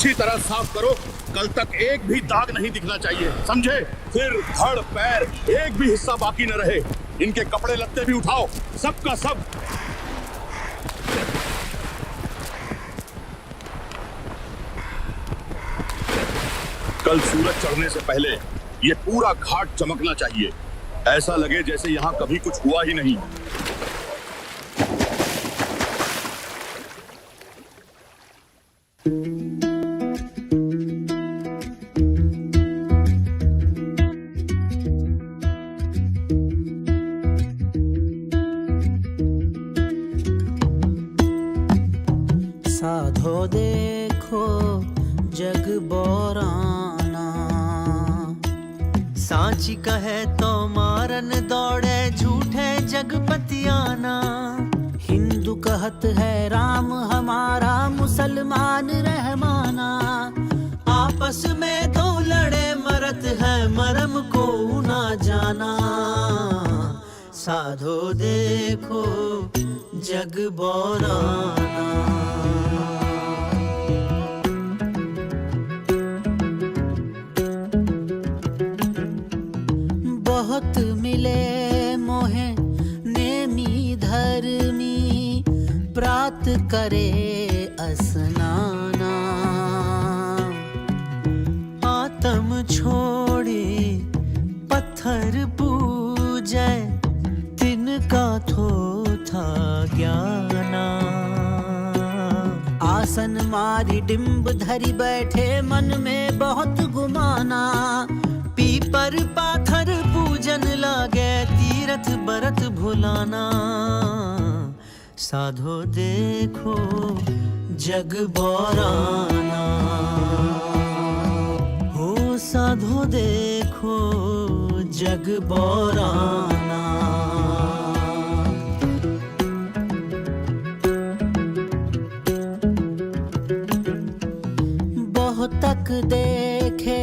अच्छी तरह साफ करो, कल तक एक भी दाग नहीं दिखना चाहिए, समझे? फिर धड़ पैर एक भी हिस्सा बाकी न रहे। इनके कपड़े लत्ते भी उठाओ, सबका सब। कल सूरज चढ़ने से पहले ये पूरा घाट चमकना चाहिए, ऐसा लगे जैसे यहाँ कभी कुछ हुआ ही नहीं। साधो देखो जग बोराना, सांची कहे तो मारन दौड़े झूठे जगपतियाना। हिंदू कहत है राम हमारा, मुसलमान रहमाना। आपस में दो लड़े मरत है, मरम को ना जाना। साधो देखो जग बोराना। बहुत मिले मोहे नेमी धर्मी, प्रात करे स्नाना। आत्म छोड़ी पत्थर पूजे, तिनका थो था ज्ञाना। आसन मारी डिम्ब धरी बैठे, मन में बहुत गुमाना। पीपर पाथर पूजन लागे, तीरथ बरत भुलाना। साधो देखो जग बोराना, हो साधो देखो जग बोराना। बहुत तक देखे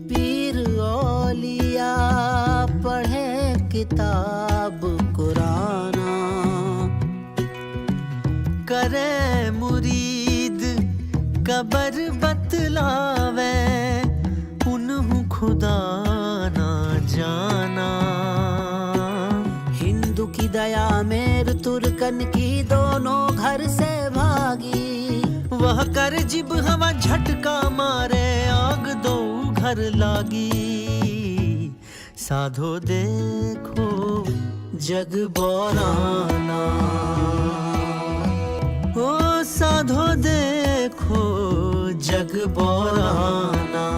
पीर औलिया, पढ़े किताब कुराना। करे मुरीद कबर बतलावे, उन्हु खुदा ना जाना। हिंदू की दया मेर तुर्कन की, दोनों घर से भागी। वह कर जिब हवा झटका मारे, आग दो घर लागी। साधो देखो जग बोराना, ओ साधो देखो जग बोराना।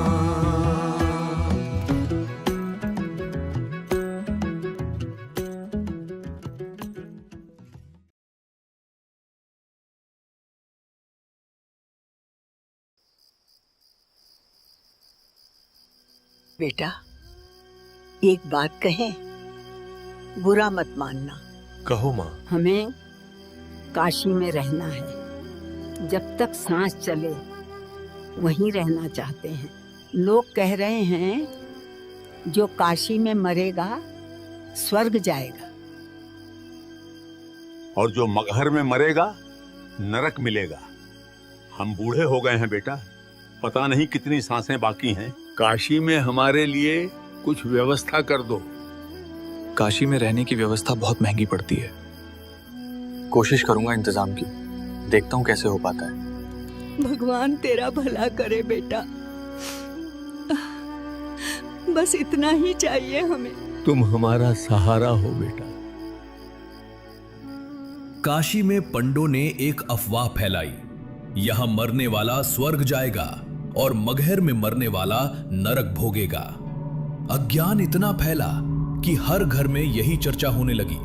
बेटा, एक बात कहें, बुरा मत मानना। कहो माँ। हमें काशी में रहना है, जब तक सांस चले वहीं रहना चाहते हैं। लोग कह रहे हैं जो काशी में मरेगा स्वर्ग जाएगा, और जो मगहर में मरेगा नरक मिलेगा। हम बूढ़े हो गए हैं बेटा, पता नहीं कितनी सांसें बाकी हैं। काशी में हमारे लिए कुछ व्यवस्था कर दो। काशी में रहने की व्यवस्था बहुत महंगी पड़ती है। कोशिश करूंगा इंतजाम की, देखता हूँ कैसे हो पाता है। भगवान तेरा भला करे बेटा, बस इतना ही चाहिए हमें। तुम हमारा सहारा हो बेटा। काशी में पंडों ने एक अफवाह फैलाई, यहां मरने वाला स्वर्ग जाएगा और मगहर में मरने वाला नरक भोगेगा। अज्ञान इतना फैला कि हर घर में यही चर्चा होने लगी।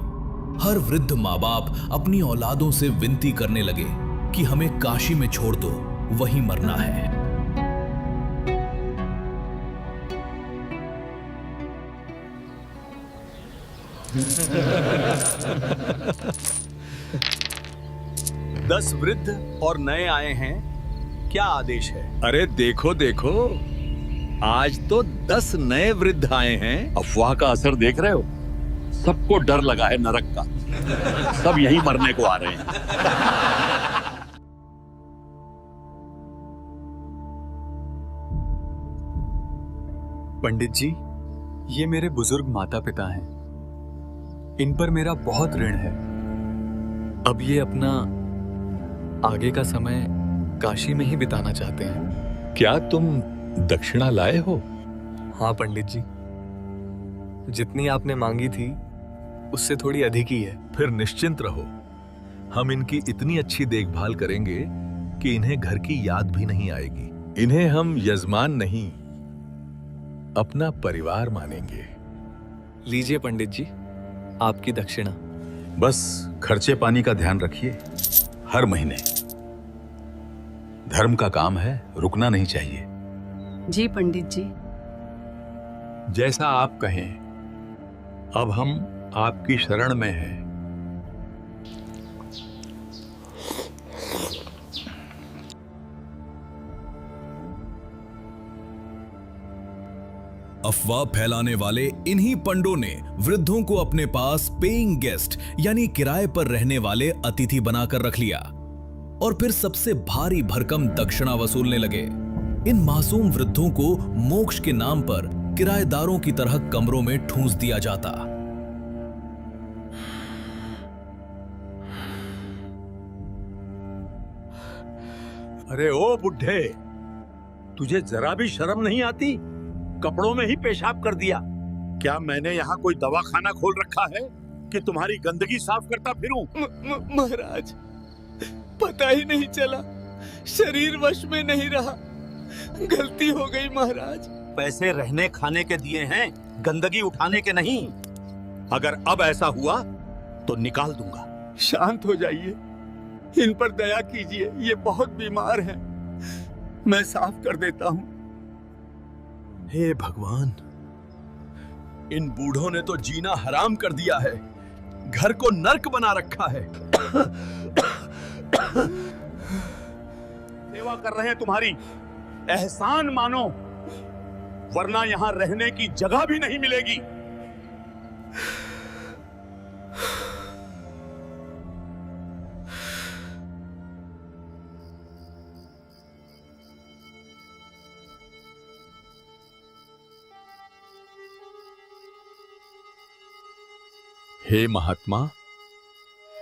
हर वृद्ध माँ बाप अपनी औलादों से विनती करने लगे कि हमें काशी में छोड़ दो, वहीं मरना है। दस वृद्ध और नए आए हैं, क्या आदेश है? अरे देखो देखो, आज तो 10 नए वृद्ध आए हैं। अफवाह का असर देख रहे हो? सबको डर लगा है नरक का, सब यहीं मरने को आ रहे हैं। पंडित जी, ये मेरे बुजुर्ग माता पिता हैं। इन पर मेरा बहुत ऋण है। अब ये अपना आगे का समय काशी में ही बिताना चाहते हैं। क्या तुम दक्षिणा लाए हो? हाँ पंडित जी, जितनी आपने मांगी थी उससे थोड़ी अधिक ही है। फिर निश्चिंत रहो, हम इनकी इतनी अच्छी देखभाल करेंगे कि इन्हें घर की याद भी नहीं आएगी। इन्हें हम यजमान नहीं, अपना परिवार मानेंगे। लीजिए पंडित जी, आपकी दक्षिणा। बस खर्चे पानी का ध्यान रखिए हर महीने। धर्म का काम है, रुकना नहीं चाहिए। जी पंडित जी। जैसा आप कहें। अब हम आपकी शरण में हैं। अफवाह फैलाने वाले इन्हीं पंडों ने वृद्धों को अपने पास पेइंग गेस्ट यानी किराए पर रहने वाले अतिथि बनाकर रख लिया और फिर सबसे भारी भरकम दक्षिणा वसूलने लगे। इन मासूम वृद्धों को मोक्ष के नाम पर किराएदारों की तरह कमरों में ठूंस दिया जाता। अरे ओ बुढ़े, तुझे जरा भी शर्म नहीं आती? कपड़ों में ही पेशाब कर दिया। क्या मैंने यहाँ कोई दवाखाना खोल रखा है कि तुम्हारी गंदगी साफ करता फिरूं? महाराज, पता ही नहीं चला, शरीर वश में नहीं रहा, गलती हो गई महाराज। पैसे रहने खाने के दिए हैं, गंदगी उठाने के नहीं। अगर अब ऐसा हुआ तो निकाल दूंगा। शांत हो जाइए, इन पर दया कीजिए, ये बहुत बीमार हैं। मैं साफ कर देता हूं। हे भगवान, इन बूढ़ों ने तो जीना हराम कर दिया है, घर को नर्क बना रखा है। सेवा कर रहे हैं तुम्हारी, एहसान मानो, वरना यहां रहने की जगह भी नहीं मिलेगी। हे महात्मा,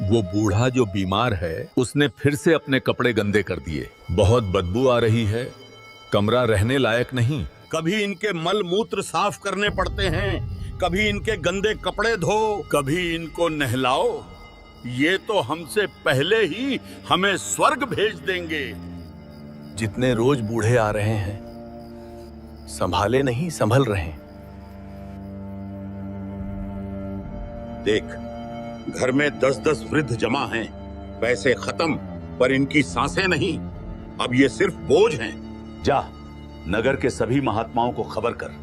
वो बूढ़ा जो बीमार है उसने फिर से अपने कपड़े गंदे कर दिए। बहुत बदबू आ रही है, कमरा रहने लायक नहीं। कभी इनके मल मूत्र साफ करने पड़ते हैं, कभी इनके गंदे कपड़े धो, कभी इनको नहलाओ। ये तो हमसे पहले ही हमें स्वर्ग भेज देंगे। जितने रोज बूढ़े आ रहे हैं, संभाले नहीं संभल रहे हैं। देख, घर में 10-10 वृद्ध जमा हैं, पैसे खत्म पर इनकी सांसें नहीं। अब ये सिर्फ बोझ हैं। जा, नगर के सभी महात्माओं को खबर कर।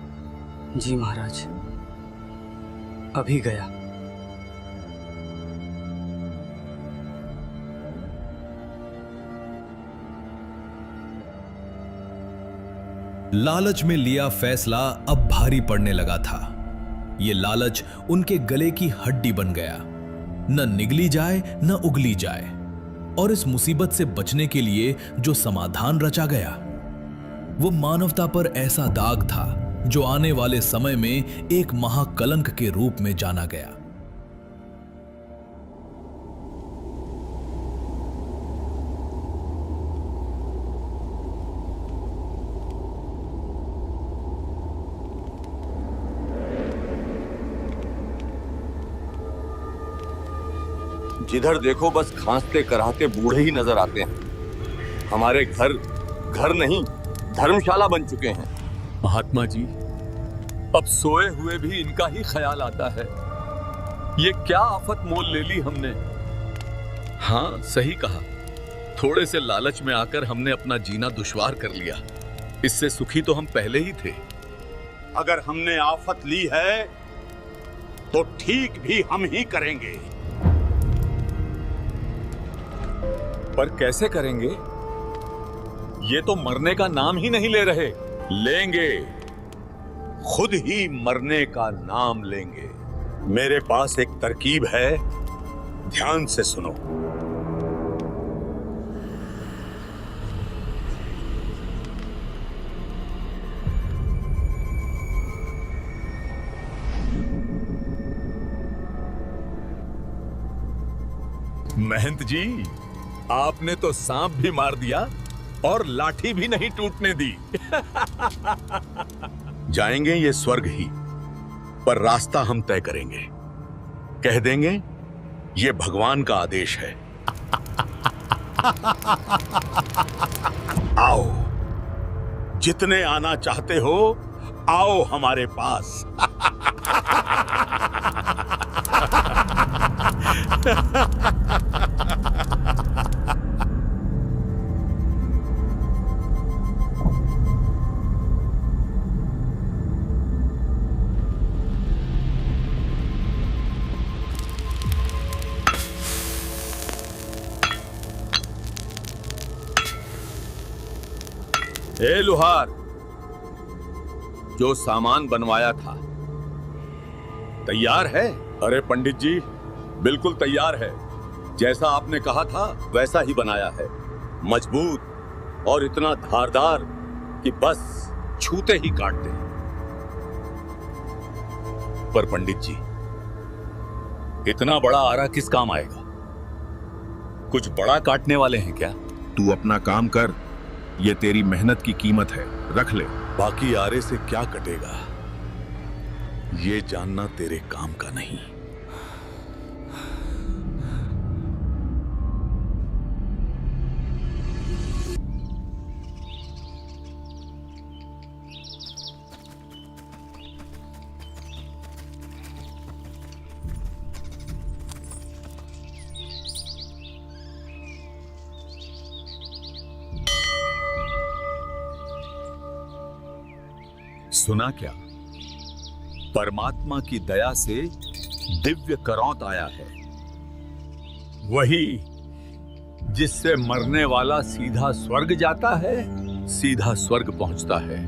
जी महाराज, अभी गया। लालच में लिया फैसला अब भारी पड़ने लगा था। ये लालच उनके गले की हड्डी बन गया, न निगली जाए न उगली जाए। और इस मुसीबत से बचने के लिए जो समाधान रचा गया, वो मानवता पर ऐसा दाग था जो आने वाले समय में एक महाकलंक के रूप में जाना गया। जिधर देखो बस खांसते कराहते बूढ़े ही नजर आते हैं। हमारे घर घर नहीं, धर्मशाला बन चुके हैं। महात्मा जी, अब सोए हुए भी इनका ही ख्याल आता है। ये क्या आफत मोल ले ली हमने। हाँ, सही कहा, थोड़े से लालच में आकर हमने अपना जीना दुश्वार कर लिया। इससे सुखी तो हम पहले ही थे। अगर हमने आफत ली है तो ठीक भी हम ही करेंगे। पर कैसे करेंगे? ये तो मरने का नाम ही नहीं ले रहे। लेंगे, खुद ही मरने का नाम लेंगे। मेरे पास एक तरकीब है, ध्यान से सुनो। महंत जी, आपने तो सांप भी मार दिया और लाठी भी नहीं टूटने दी। जाएंगे ये स्वर्ग ही, पर रास्ता हम तय करेंगे। कह देंगे ये भगवान का आदेश है। आओ, जितने आना चाहते हो आओ हमारे पास। ए लुहार, जो सामान बनवाया था तैयार है? अरे पंडित जी, बिल्कुल तैयार है। जैसा आपने कहा था वैसा ही बनाया है। मजबूत और इतना धारदार कि बस छूते ही काट दे। पर पंडित जी, इतना बड़ा आरा किस काम आएगा? कुछ बड़ा काटने वाले हैं क्या? तू अपना काम कर, ये तेरी मेहनत की कीमत है, रख ले। बाकी आरे से क्या कटेगा ये जानना तेरे काम का नहीं। सुना क्या? परमात्मा की दया से दिव्य करौंत आया है। वही जिससे मरने वाला सीधा स्वर्ग जाता है, सीधा स्वर्ग पहुंचता है।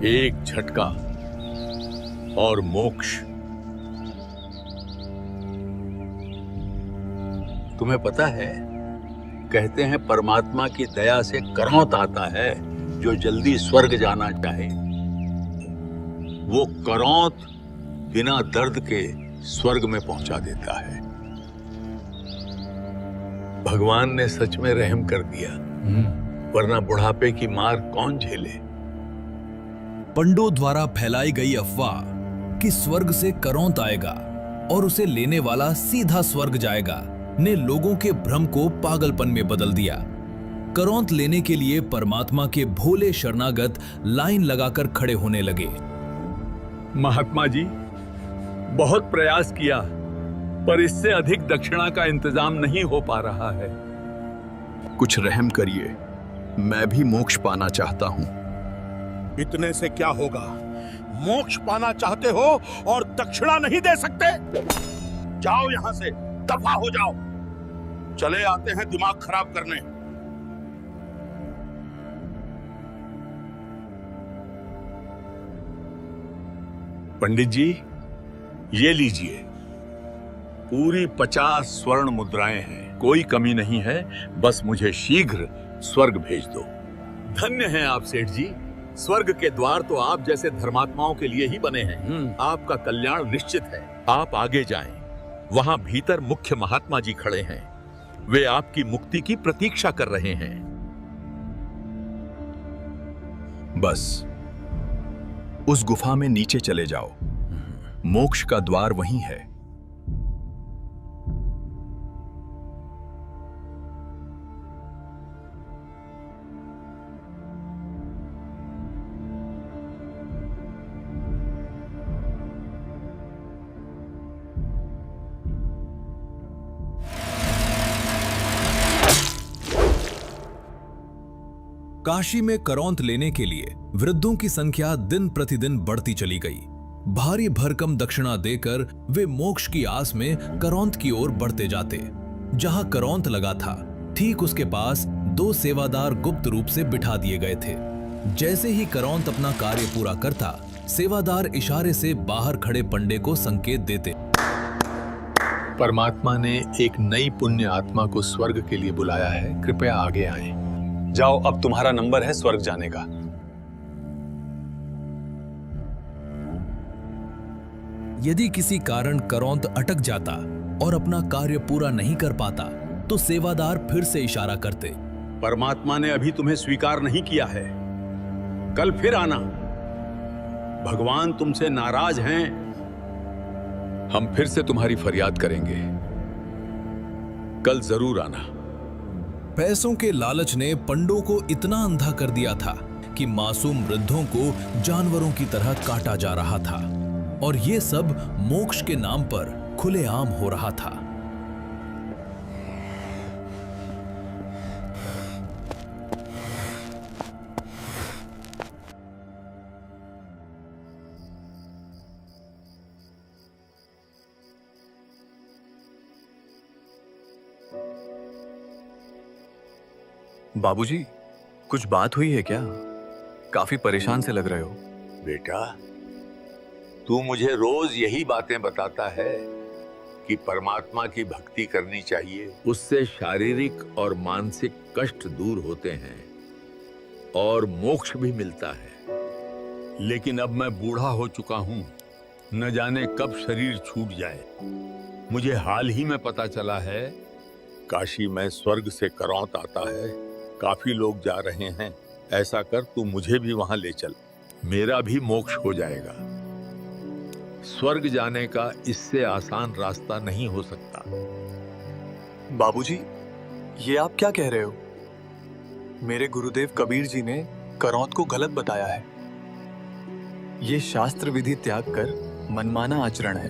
एक झटका और मोक्ष। तुम्हें पता है, कहते हैं परमात्मा की दया से करौंत आता है। जो जल्दी स्वर्ग जाना चाहे वो करौंत बिना दर्द के स्वर्ग में पहुंचा देता है। भगवान ने सच में रहम कर दिया, वरना बुढ़ापे की मार कौन झेले। पंडों द्वारा फैलाई गई अफवाह कि स्वर्ग से करौंत आएगा और उसे लेने वाला सीधा स्वर्ग जाएगा ने लोगों के भ्रम को पागलपन में बदल दिया। करौंत लेने के लिए परमात्मा के भोले शरणागत लाइन लगाकर खड़े होने लगे। महात्मा जी, बहुत प्रयास किया, पर इससे अधिक दक्षिणा का इंतजाम नहीं हो पा रहा है। कुछ रहम करिए, मैं भी मोक्ष पाना चाहता हूं। इतने से क्या होगा? मोक्ष पाना चाहते हो और दक्षिणा नहीं दे सकते? जाओ यहां से, दफा हो जाओ। चले आते हैं दिमाग खराब करने। पंडित जी, ये लीजिए, पूरी 50 स्वर्ण मुद्राएं हैं, कोई कमी नहीं है। बस मुझे शीघ्र स्वर्ग भेज दो। धन्य हैं आप सेठ जी। स्वर्ग के द्वार तो आप जैसे धर्मात्माओं के लिए ही बने हैं। आपका कल्याण निश्चित है। आप आगे जाएं। वहां भीतर मुख्य महात्मा जी खड़े हैं। वे आपकी मुक्ति की प्रतीक्षा कर रहे हैं। बस उस गुफा में नीचे चले जाओ, मोक्ष का द्वार वहीं है। काशी में करौंत लेने के लिए वृद्धों की संख्या दिन प्रतिदिन बढ़ती चली गई। भारी भरकम दक्षिणा देकर वे मोक्ष की आस में करौंत की ओर बढ़ते जाते। जहां करौंत लगा था, ठीक उसके पास 2 सेवादार गुप्त रूप से बिठा दिए गए थे। जैसे ही करौंत अपना कार्य पूरा करता, सेवादार इशारे से बाहर खड़े पंडे को संकेत देते। परमात्मा ने एक नई पुण्य आत्मा को स्वर्ग के लिए बुलाया है, कृपया आगे आएं। जाओ, अब तुम्हारा नंबर है स्वर्ग जाने का। यदि किसी कारण करौंत अटक जाता और अपना कार्य पूरा नहीं कर पाता तो सेवादार फिर से इशारा करते। परमात्मा ने अभी तुम्हें स्वीकार नहीं किया है, कल फिर आना। भगवान तुमसे नाराज हैं। हम फिर से तुम्हारी फरियाद करेंगे, कल जरूर आना। पैसों के लालच ने पंडों को इतना अंधा कर दिया था कि मासूम वृद्धों को जानवरों की तरह काटा जा रहा था, और ये सब मोक्ष के नाम पर खुलेआम हो रहा था। बाबूजी, कुछ बात हुई है क्या? काफी परेशान से लग रहे हो। बेटा, तू मुझे रोज यही बातें बताता है कि परमात्मा की भक्ति करनी चाहिए, उससे शारीरिक और मानसिक कष्ट दूर होते हैं और मोक्ष भी मिलता है। लेकिन अब मैं बूढ़ा हो चुका हूं, न जाने कब शरीर छूट जाए। मुझे हाल ही में पता चला है काशी में स्वर्ग से करौंत आता है, काफी लोग जा रहे हैं। ऐसा कर तू मुझे भी वहां ले चल, मेरा भी मोक्ष हो जाएगा। स्वर्ग जाने का इससे आसान रास्ता नहीं हो सकता। बाबूजी, ये आप क्या कह रहे हो? मेरे गुरुदेव कबीर जी ने करौंत को गलत बताया है। ये शास्त्र विधि त्याग कर मनमाना आचरण है।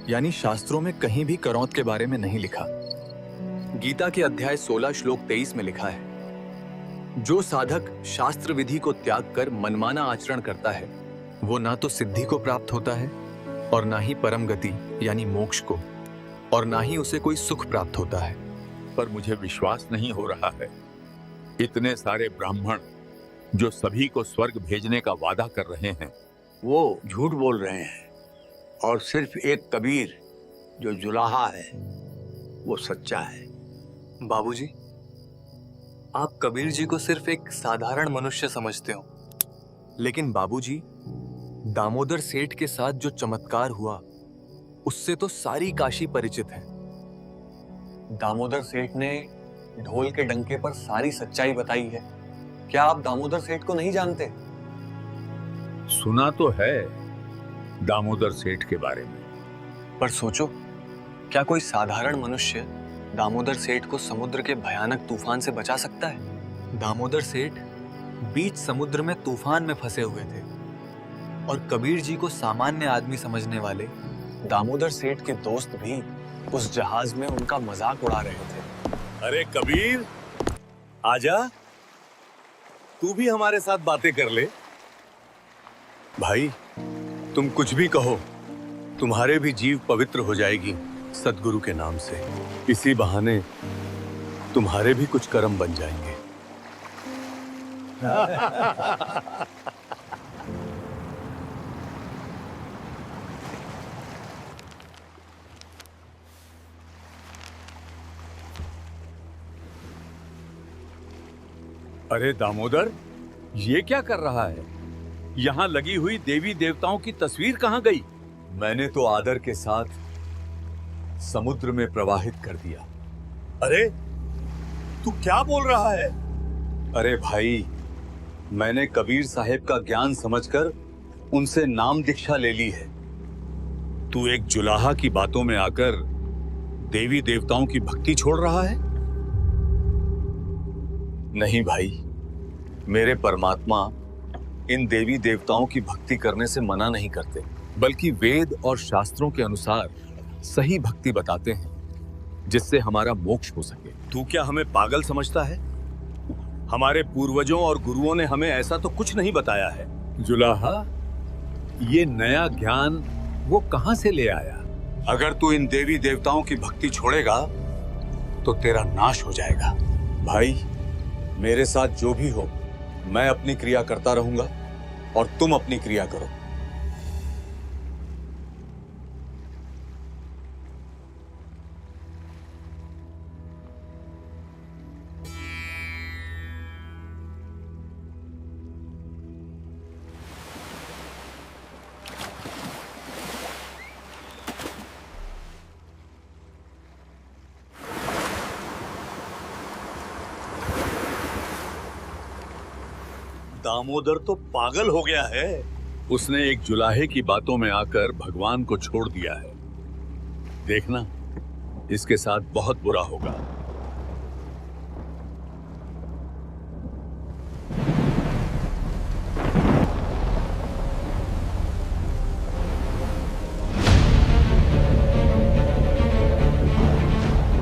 यानी शास्त्रों में कहीं भी करौंत के बारे में नहीं लिखा। गीता के अध्याय 16 श्लोक 23 में लिखा है, जो साधक शास्त्र विधि को त्याग कर मनमाना आचरण करता है वो ना तो सिद्धि को प्राप्त होता है और ना ही परम गति यानी मोक्ष को, और ना ही उसे कोई सुख प्राप्त होता है। पर मुझे विश्वास नहीं हो रहा है, इतने सारे ब्राह्मण जो सभी को स्वर्ग भेजने का वादा कर रहे हैं, वो झूठ बोल रहे हैं, और सिर्फ एक कबीर जो जुलाहा है वो सच्चा है। बाबूजी, आप कबीर जी को सिर्फ एक साधारण मनुष्य समझते हो, लेकिन बाबूजी, दामोदर सेठ के साथ जो चमत्कार हुआ उससे तो सारी काशी परिचित है। दामोदर सेठ ने ढोल के डंके पर सारी सच्चाई बताई है। क्या आप दामोदर सेठ को नहीं जानते? सुना तो है दामोदर सेठ के बारे में, पर सोचो, क्या कोई साधारण मनुष्य दामोदर सेठ को समुद्र के भयानक तूफान से बचा सकता है? दामोदर सेठ बीच समुद्र में तूफान में फंसे हुए थे और कबीर जी को सामान्य आदमी समझने वाले दामोदर सेठ के दोस्त भी उस जहाज में उनका मजाक उड़ा रहे थे। अरे कबीर, आजा, तू भी हमारे साथ बातें कर ले। भाई, तुम कुछ भी कहो, तुम्हारे भी जीव पवित्र हो जाएगी सद्गुरु के नाम से। इसी बहाने तुम्हारे भी कुछ कर्म बन जाएंगे। अरे दामोदर, ये क्या कर रहा है? यहाँ लगी हुई देवी देवताओं की तस्वीर कहाँ गई? मैंने तो आदर के साथ समुद्र में प्रवाहित कर दिया। अरे तू क्या बोल रहा है? अरे भाई, मैंने कबीर साहेब का ज्ञान समझकर उनसे नाम दीक्षा ले ली है। तू एक जुलाहा की बातों में आकर देवी देवताओं की भक्ति छोड़ रहा है? नहीं भाई, मेरे परमात्मा इन देवी देवताओं की भक्ति करने से मना नहीं करते, बल्कि वेद और शास्त्रों के अनुसार सही भक्ति बताते हैं जिससे हमारा मोक्ष हो सके। तू क्या हमें पागल समझता है? हमारे पूर्वजों और गुरुओं ने हमें ऐसा तो कुछ नहीं बताया है। जुलाहा, ये नया ज्ञान वो कहां से ले आया? अगर तू इन देवी देवताओं की भक्ति छोड़ेगा तो तेरा नाश हो जाएगा। भाई, मेरे साथ जो भी हो, मैं अपनी क्रिया करता रहूंगा और तुम अपनी क्रिया करो। दामोदर तो पागल हो गया है। उसने एक जुलाहे की बातों में आकर भगवान को छोड़ दिया है। देखना, इसके साथ बहुत बुरा होगा।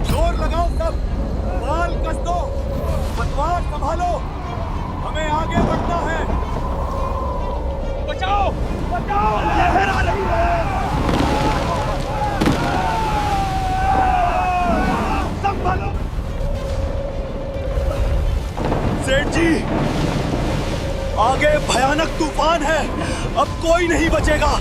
जोर लगाओ सब, बाल कस दो, पतवार संभालो, हमें आगे बढ़ना है। बचाओ बचाओ, लहर आ रही है। संभालो। सेठ जी, आगे भयानक तूफान है, अब कोई नहीं बचेगा।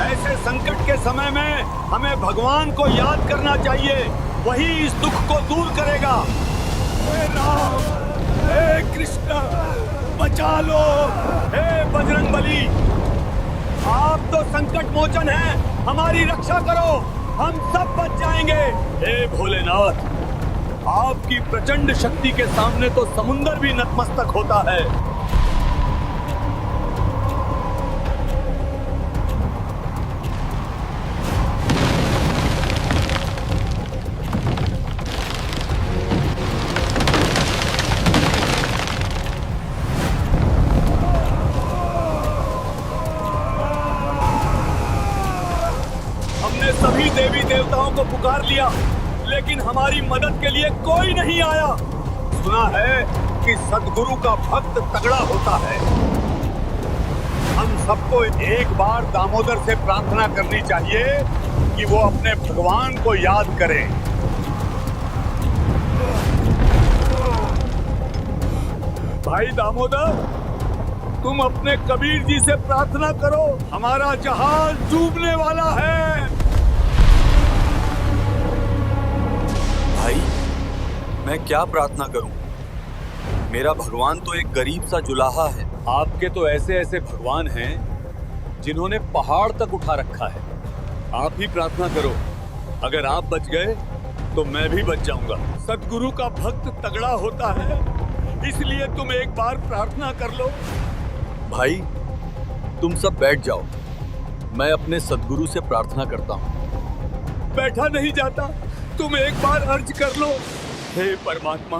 ऐसे संकट के समय में हमें भगवान को याद करना चाहिए, वही इस दुख को दूर करेगा। हे राम, हे कृष्ण, बचा लो। हे बजरंगबली, आप तो संकट मोचन हैं, हमारी रक्षा करो, हम सब बच जाएंगे। हे भोलेनाथ, आपकी प्रचंड शक्ति के सामने तो समुंदर भी नतमस्तक होता है। सभी देवी देवताओं को पुकार लिया, लेकिन हमारी मदद के लिए कोई नहीं आया। सुना है कि सद्गुरु का भक्त तगड़ा होता है। हम सबको एक बार दामोदर से प्रार्थना करनी चाहिए कि वो अपने भगवान को याद करे। भाई दामोदर, तुम अपने कबीर जी से प्रार्थना करो, हमारा जहाज डूबने वाला है। भाई, मैं क्या प्रार्थना करूं? मेरा भगवान तो एक गरीब सा जुलाहा है। आपके तो ऐसे ऐसे भगवान हैं जिन्होंने पहाड़ तक उठा रखा है। आप ही प्रार्थना करो, अगर आप बच गए तो मैं भी बच जाऊंगा। सद्गुरु का भक्त तगड़ा होता है, इसलिए तुम एक बार प्रार्थना कर लो। भाई, तुम सब बैठ जाओ, मैं अपने सद्गुरु से प्रार्थना करता हूँ। बैठा नहीं जाता, तुम एक बार अर्ज कर लो। हे परमात्मा,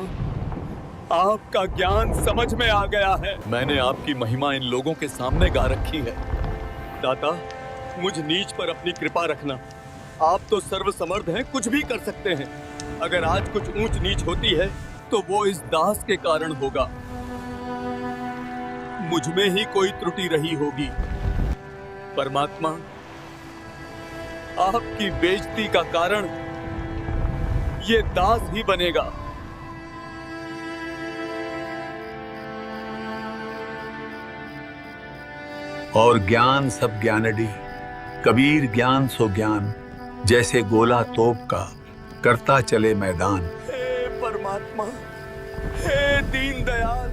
आपका ज्ञान समझ में आ गया है। मैंने आपकी महिमा इन लोगों के सामने गा रखी है। दाता, मुझ नीच पर अपनी कृपा रखना। आप तो सर्वसमर्थ हैं, कुछ भी कर सकते हैं। अगर आज कुछ ऊंच नीच होती है तो वो इस दास के कारण होगा। मुझ में ही कोई त्रुटि रही होगी। परमात्मा, आपकी बेइज्जती का कारण ये दास ही बनेगा। और ज्ञान सब ज्ञानडी, कबीर ज्ञान सो ज्ञान, जैसे गोला तोप का करता चले मैदान। हे परमात्मा, हे दीन दयाल,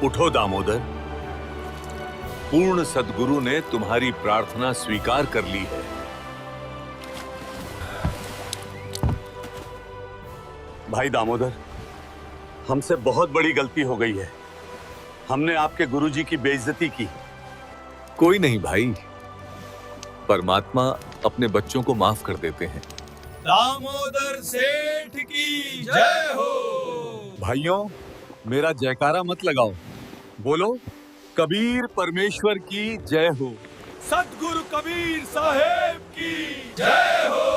उठो दामोदर, पूर्ण सद्गुरु ने तुम्हारी प्रार्थना स्वीकार कर ली है। भाई दामोदर, हमसे बहुत बड़ी गलती हो गई है। हमने आपके गुरुजी की बेइज्जती की। कोई नहीं भाई, परमात्मा अपने बच्चों को माफ कर देते हैं। दामोदर सेठ की जय हो। भाइयों, मेरा जयकारा मत लगाओ, बोलो कबीर परमेश्वर की जय हो। सतगुरु कबीर साहेब की जय हो।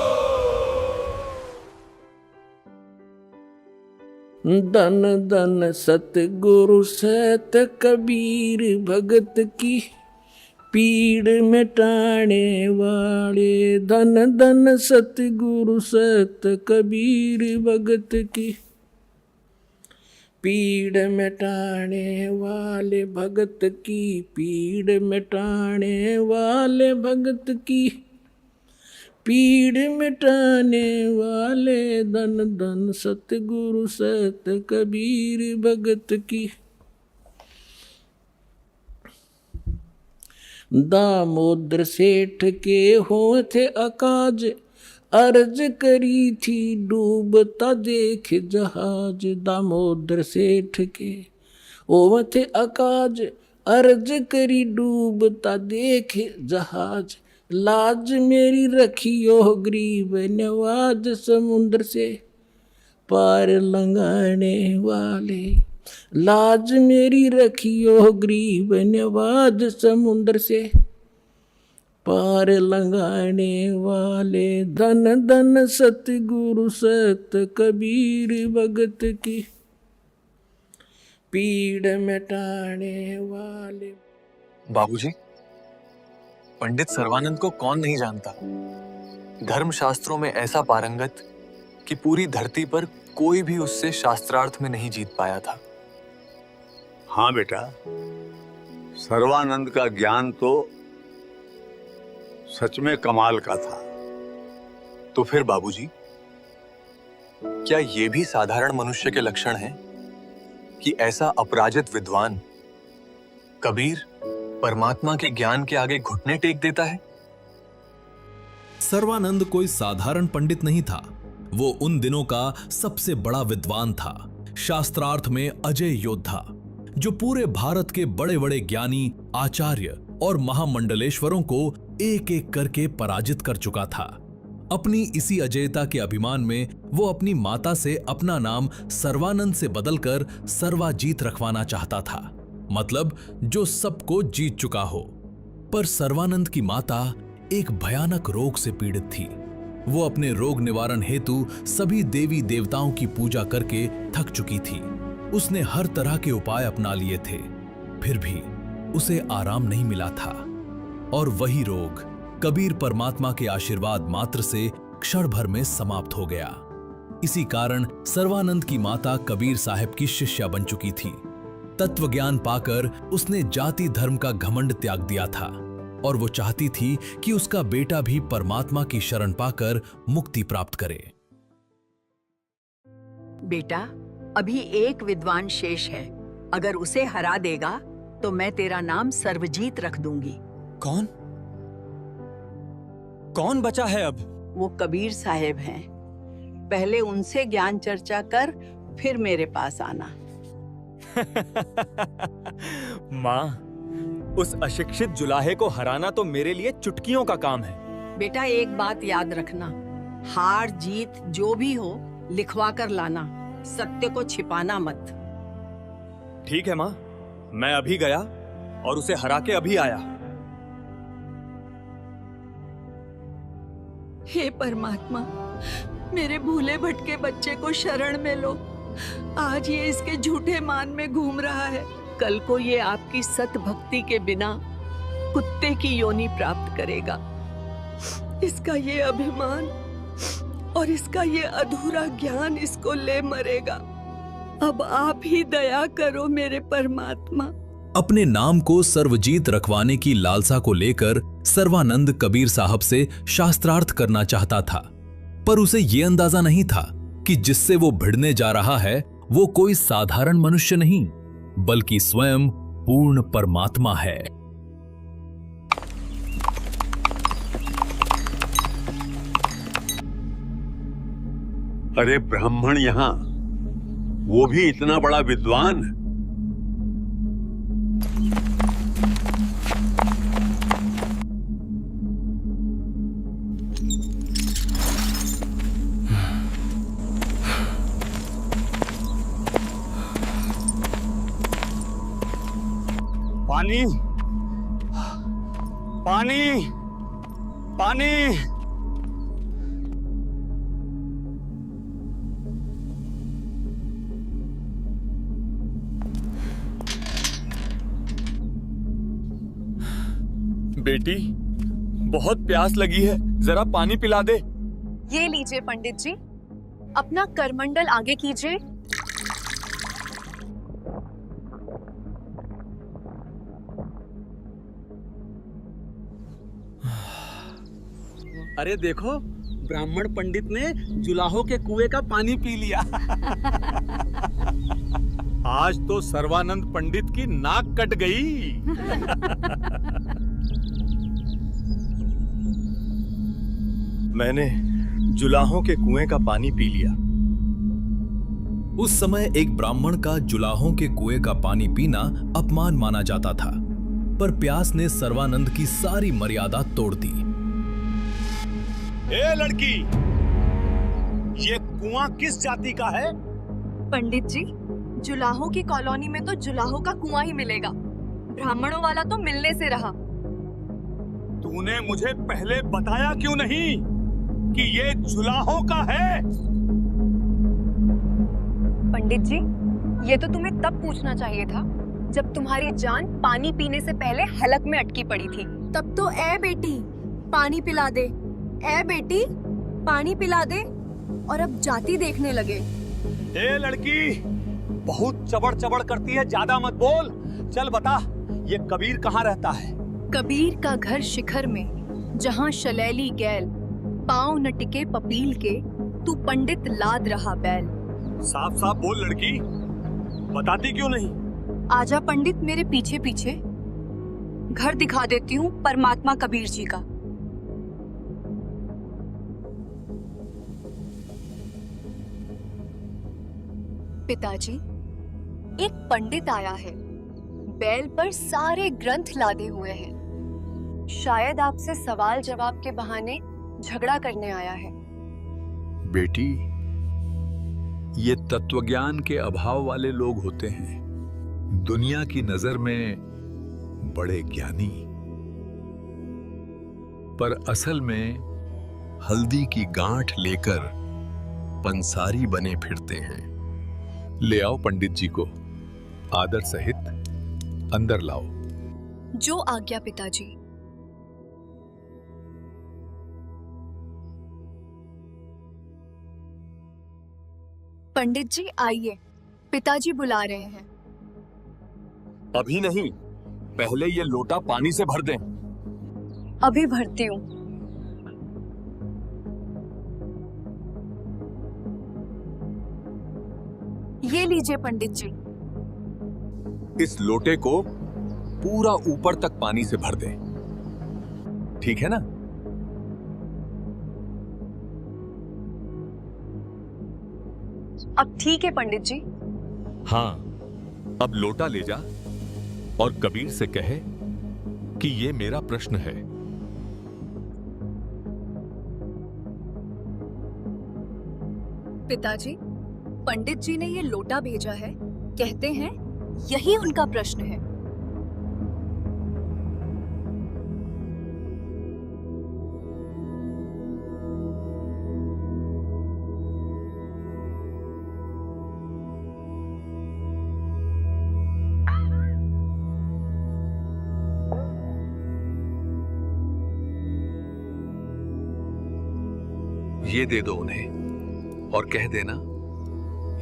धन धन सतगुरु सत कबीर भगत की, पीड़ मिटाने वाले। धन धन सतगुरु सत कबीर भगत की, पीड़ मिटाने वाले भगत की, पीड़ मिटाने वाले भगत की, पीड़ मिटाने वाले। धन धन सतगुरु सत कबीर भगत की। दामोदर सेठ के होते अकाज, अर्ज करी थी डूबता देख जहाज। दामोदर सेठ के होते अकाज, अर्ज करी डूबता देख जहाज। लाज मेरी रखियो गरीब नवाज, समुद्र से पार लंघाने वाले। लाज मेरी रखियो गरीब नवाज, समुद्र से पार लंघाने वाले। धन धन सतगुरु सत कबीर भगत की, पीड़ मिटाने वाले। बाबूजी, पंडित सर्वानंद को कौन नहीं जानता। धर्मशास्त्रों में ऐसा पारंगत कि पूरी धरती पर कोई भी उससे शास्त्रार्थ में नहीं जीत पाया था। हाँ बेटा, सर्वानंद का ज्ञान तो सच में कमाल का था। तो फिर बाबूजी, क्या ये भी साधारण मनुष्य के लक्षण हैं कि ऐसा अपराजित विद्वान कबीर परमात्मा के ज्ञान के आगे घुटने टेक देता है? सर्वानंद कोई साधारण पंडित नहीं था। वो उन दिनों का सबसे बड़ा विद्वान था, शास्त्रार्थ में अजय योद्धा, जो पूरे भारत के बड़े बड़े ज्ञानी, आचार्य और महामंडलेश्वरों को एक एक करके पराजित कर चुका था। अपनी इसी अजयता के अभिमान में वो अपनी माता से अपना नाम सर्वानंद से बदलकर सर्वाजीत रखवाना चाहता था, मतलब जो सबको जीत चुका हो। पर सर्वानंद की माता एक भयानक रोग से पीड़ित थी। वो अपने रोग निवारण हेतु सभी देवी देवताओं की पूजा करके थक चुकी थी। उसने हर तरह के उपाय अपना लिए थे, फिर भी उसे आराम नहीं मिला था। और वही रोग कबीर परमात्मा के आशीर्वाद मात्र से क्षण भर में समाप्त हो गया। इसी कारण सर्वानंद की माता कबीर साहब की शिष्या बन चुकी थी। तत्व ज्ञान पाकर उसने जाति धर्म का घमंड त्याग दिया था और वो चाहती थी कि उसका बेटा भी परमात्मा की शरण पाकर मुक्ति प्राप्त करे। बेटा, अभी एक विद्वान शेष है। अगर उसे हरा देगा तो मैं तेरा नाम सर्वजीत रख दूंगी। कौन? कौन बचा है अब? वो कबीर साहेब हैं। पहले उनसे ज्ञान चर्चा कर, फिर मेरे पास आना। माँ, उस अशिक्षित जुलाहे को हराना तो मेरे लिए चुटकियों का काम है। बेटा, एक बात याद रखना, हार जीत जो भी हो लिखवा कर लाना, सत्य को छिपाना मत। ठीक है माँ, मैं अभी गया और उसे हरा के अभी आया। हे परमात्मा, मेरे भूले भटके बच्चे को शरण में लो। आज ये इसके झूठे मान में घूम रहा है, कल को ये आपकी सत भक्ति के बिना कुत्ते की योनि प्राप्त करेगा। इसका ये अभिमान और इसका ये अधूरा ज्ञान इसको ले मरेगा। अब आप ही दया करो मेरे परमात्मा। अपने नाम को सर्वजीत रखवाने की लालसा को लेकर सर्वानंद कबीर साहब से शास्त्रार्थ करना चाहता था, पर उसे ये अंदाजा नहीं था कि जिससे वो भिड़ने जा रहा है वो कोई साधारण मनुष्य नहीं, बल्कि स्वयं पूर्ण परमात्मा है। अरे ब्राह्मण यहाँ, वो भी इतना बड़ा विद्वान। पानी, पानी, पानी। बेटी, बहुत प्यास लगी है, जरा पानी पिला दे। ये लीजिए पंडित जी, अपना करमंडल आगे कीजिए। अरे देखो, ब्राह्मण पंडित ने जुलाहो के कुएं का पानी पी लिया। आज तो सर्वानंद पंडित की नाक कट गई। मैंने जुलाहों के कुएं का पानी पी लिया। उस समय एक ब्राह्मण का जुलाहों के कुएं का पानी पीना अपमान माना जाता था, पर प्यास ने सर्वानंद की सारी मर्यादा तोड़ दी। ए लड़की, ये कुआं किस जाति का है? पंडित जी, जुलाहो की कॉलोनी में तो जुलाहो का कुआं ही मिलेगा, ब्राह्मणों वाला तो मिलने से रहा। तूने मुझे पहले बताया क्यों नहीं कि ये जुलाहो का है? पंडित जी, ये तो तुम्हें तब पूछना चाहिए था जब तुम्हारी जान पानी पीने से पहले हलक में अटकी पड़ी थी। तब तो ए बेटी पानी पिला दे, ए बेटी पानी पिला दे, और अब जाति देखने लगे। ए लड़की, बहुत चबड़ चबड़ करती है, ज्यादा मत बोल। चल बता, ये कबीर कहाँ रहता है? कबीर का घर शिखर में, जहाँ शलैली गैल, पाँव न टिके पपील के, तू पंडित लाद रहा बैल। साफ साफ बोल लड़की, बताती क्यों नहीं? आजा पंडित मेरे पीछे पीछे, घर दिखा देती हूँ परमात्मा कबीर जी का। पिताजी, एक पंडित आया है, बैल पर सारे ग्रंथ लादे हुए हैं। शायद आपसे सवाल जवाब के बहाने झगड़ा करने आया है। बेटी, ये तत्वज्ञान के अभाव वाले लोग होते हैं, दुनिया की नजर में बड़े ज्ञानी, पर असल में हल्दी की गांठ लेकर पंसारी बने फिरते हैं। ले आओ पंडित जी को, आदर सहित अंदर लाओ। जो आज्ञा पिताजी। पंडित जी आइए, पिताजी बुला रहे हैं। अभी नहीं, पहले ये लोटा पानी से भर दें। अभी भरती हूँ। ये लीजिए पंडित जी। इस लोटे को पूरा ऊपर तक पानी से भर दें, ठीक है ना? अब ठीक है पंडित जी। हाँ, अब लोटा ले जा और कबीर से कहे कि ये मेरा प्रश्न है। पिताजी, पंडित जी ने ये लोटा भेजा है, कहते हैं यही उनका प्रश्न है। ये दे दो उन्हें और कह देना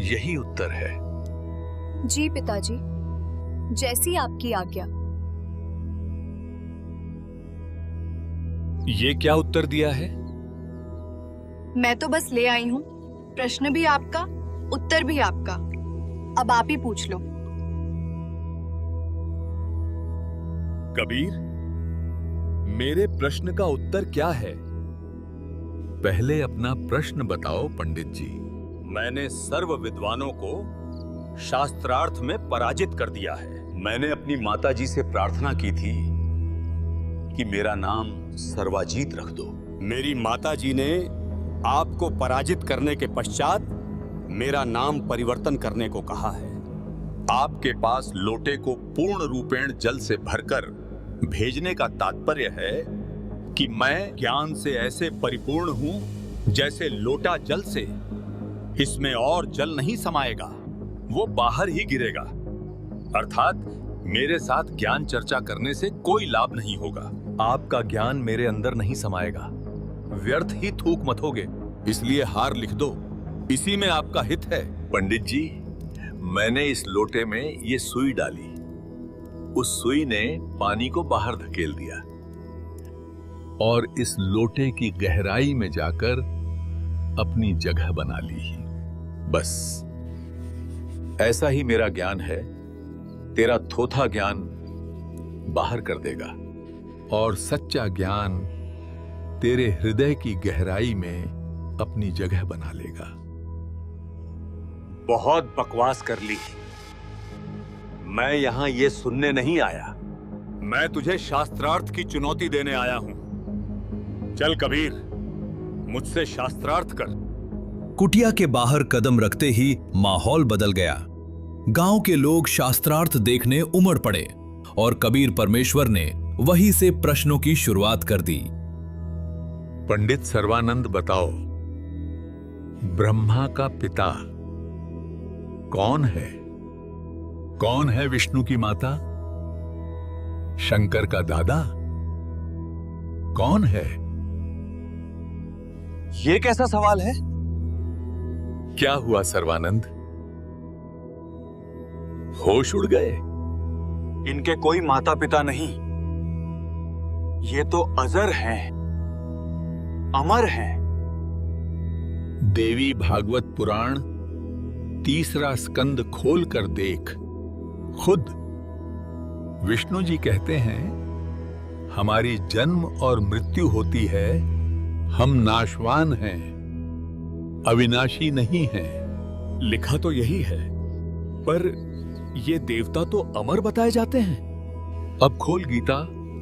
यही उत्तर है। जी पिताजी, जैसी आपकी आज्ञा। ये क्या उत्तर दिया है? मैं तो बस ले आई हूँ, प्रश्न भी आपका, उत्तर भी आपका। अब आप ही पूछ लो। कबीर, मेरे प्रश्न का उत्तर क्या है? पहले अपना प्रश्न बताओ पंडित जी। मैंने सर्व विद्वानों को शास्त्रार्थ में पराजित कर दिया है। मैंने अपनी माताजी से प्रार्थना की थी कि मेरा नाम सर्वाजीत रख दो। मेरी माताजी ने आपको पराजित करने के पश्चात मेरा नाम परिवर्तन करने को कहा है। आपके पास लोटे को पूर्ण रूपेण जल से भरकर भेजने का तात्पर्य है कि मैं ज्ञान से ऐसे परिपूर्ण हूं जैसे लोटा जल से। इसमें और जल नहीं समाएगा, वो बाहर ही गिरेगा। अर्थात मेरे साथ ज्ञान चर्चा करने से कोई लाभ नहीं होगा। आपका ज्ञान मेरे अंदर नहीं समाएगा, व्यर्थ ही थूक मथोगे, इसलिए हार लिख दो, इसी में आपका हित है। पंडित जी, मैंने इस लोटे में ये सुई डाली, उस सुई ने पानी को बाहर धकेल दिया और इस लोटे की गहराई में जाकर अपनी जगह बना ली। बस ऐसा ही मेरा ज्ञान है, तेरा थोथा ज्ञान बाहर कर देगा और सच्चा ज्ञान तेरे हृदय की गहराई में अपनी जगह बना लेगा। बहुत बकवास कर ली। मैं यहां ये सुनने नहीं आया, मैं तुझे शास्त्रार्थ की चुनौती देने आया हूं। चल कबीर, मुझसे शास्त्रार्थ कर। कुटिया के बाहर कदम रखते ही माहौल बदल गया। गांव के लोग शास्त्रार्थ देखने उमड़ पड़े और कबीर परमेश्वर ने वहीं से प्रश्नों की शुरुआत कर दी। पंडित सर्वानंद, बताओ, ब्रह्मा का पिता कौन है? कौन है विष्णु की माता? शंकर का दादा कौन है? ये कैसा सवाल है? क्या हुआ सर्वानंद, होश उड़ गए? इनके कोई माता पिता नहीं, ये तो अजर हैं, अमर हैं। देवी भागवत पुराण 3 स्कंद खोल कर देख, खुद विष्णु जी कहते हैं, हमारी जन्म और मृत्यु होती है, हम नाशवान हैं, अविनाशी नहीं हैं। लिखा तो यही है, पर ये देवता तो अमर बताए जाते हैं। अब खोल गीता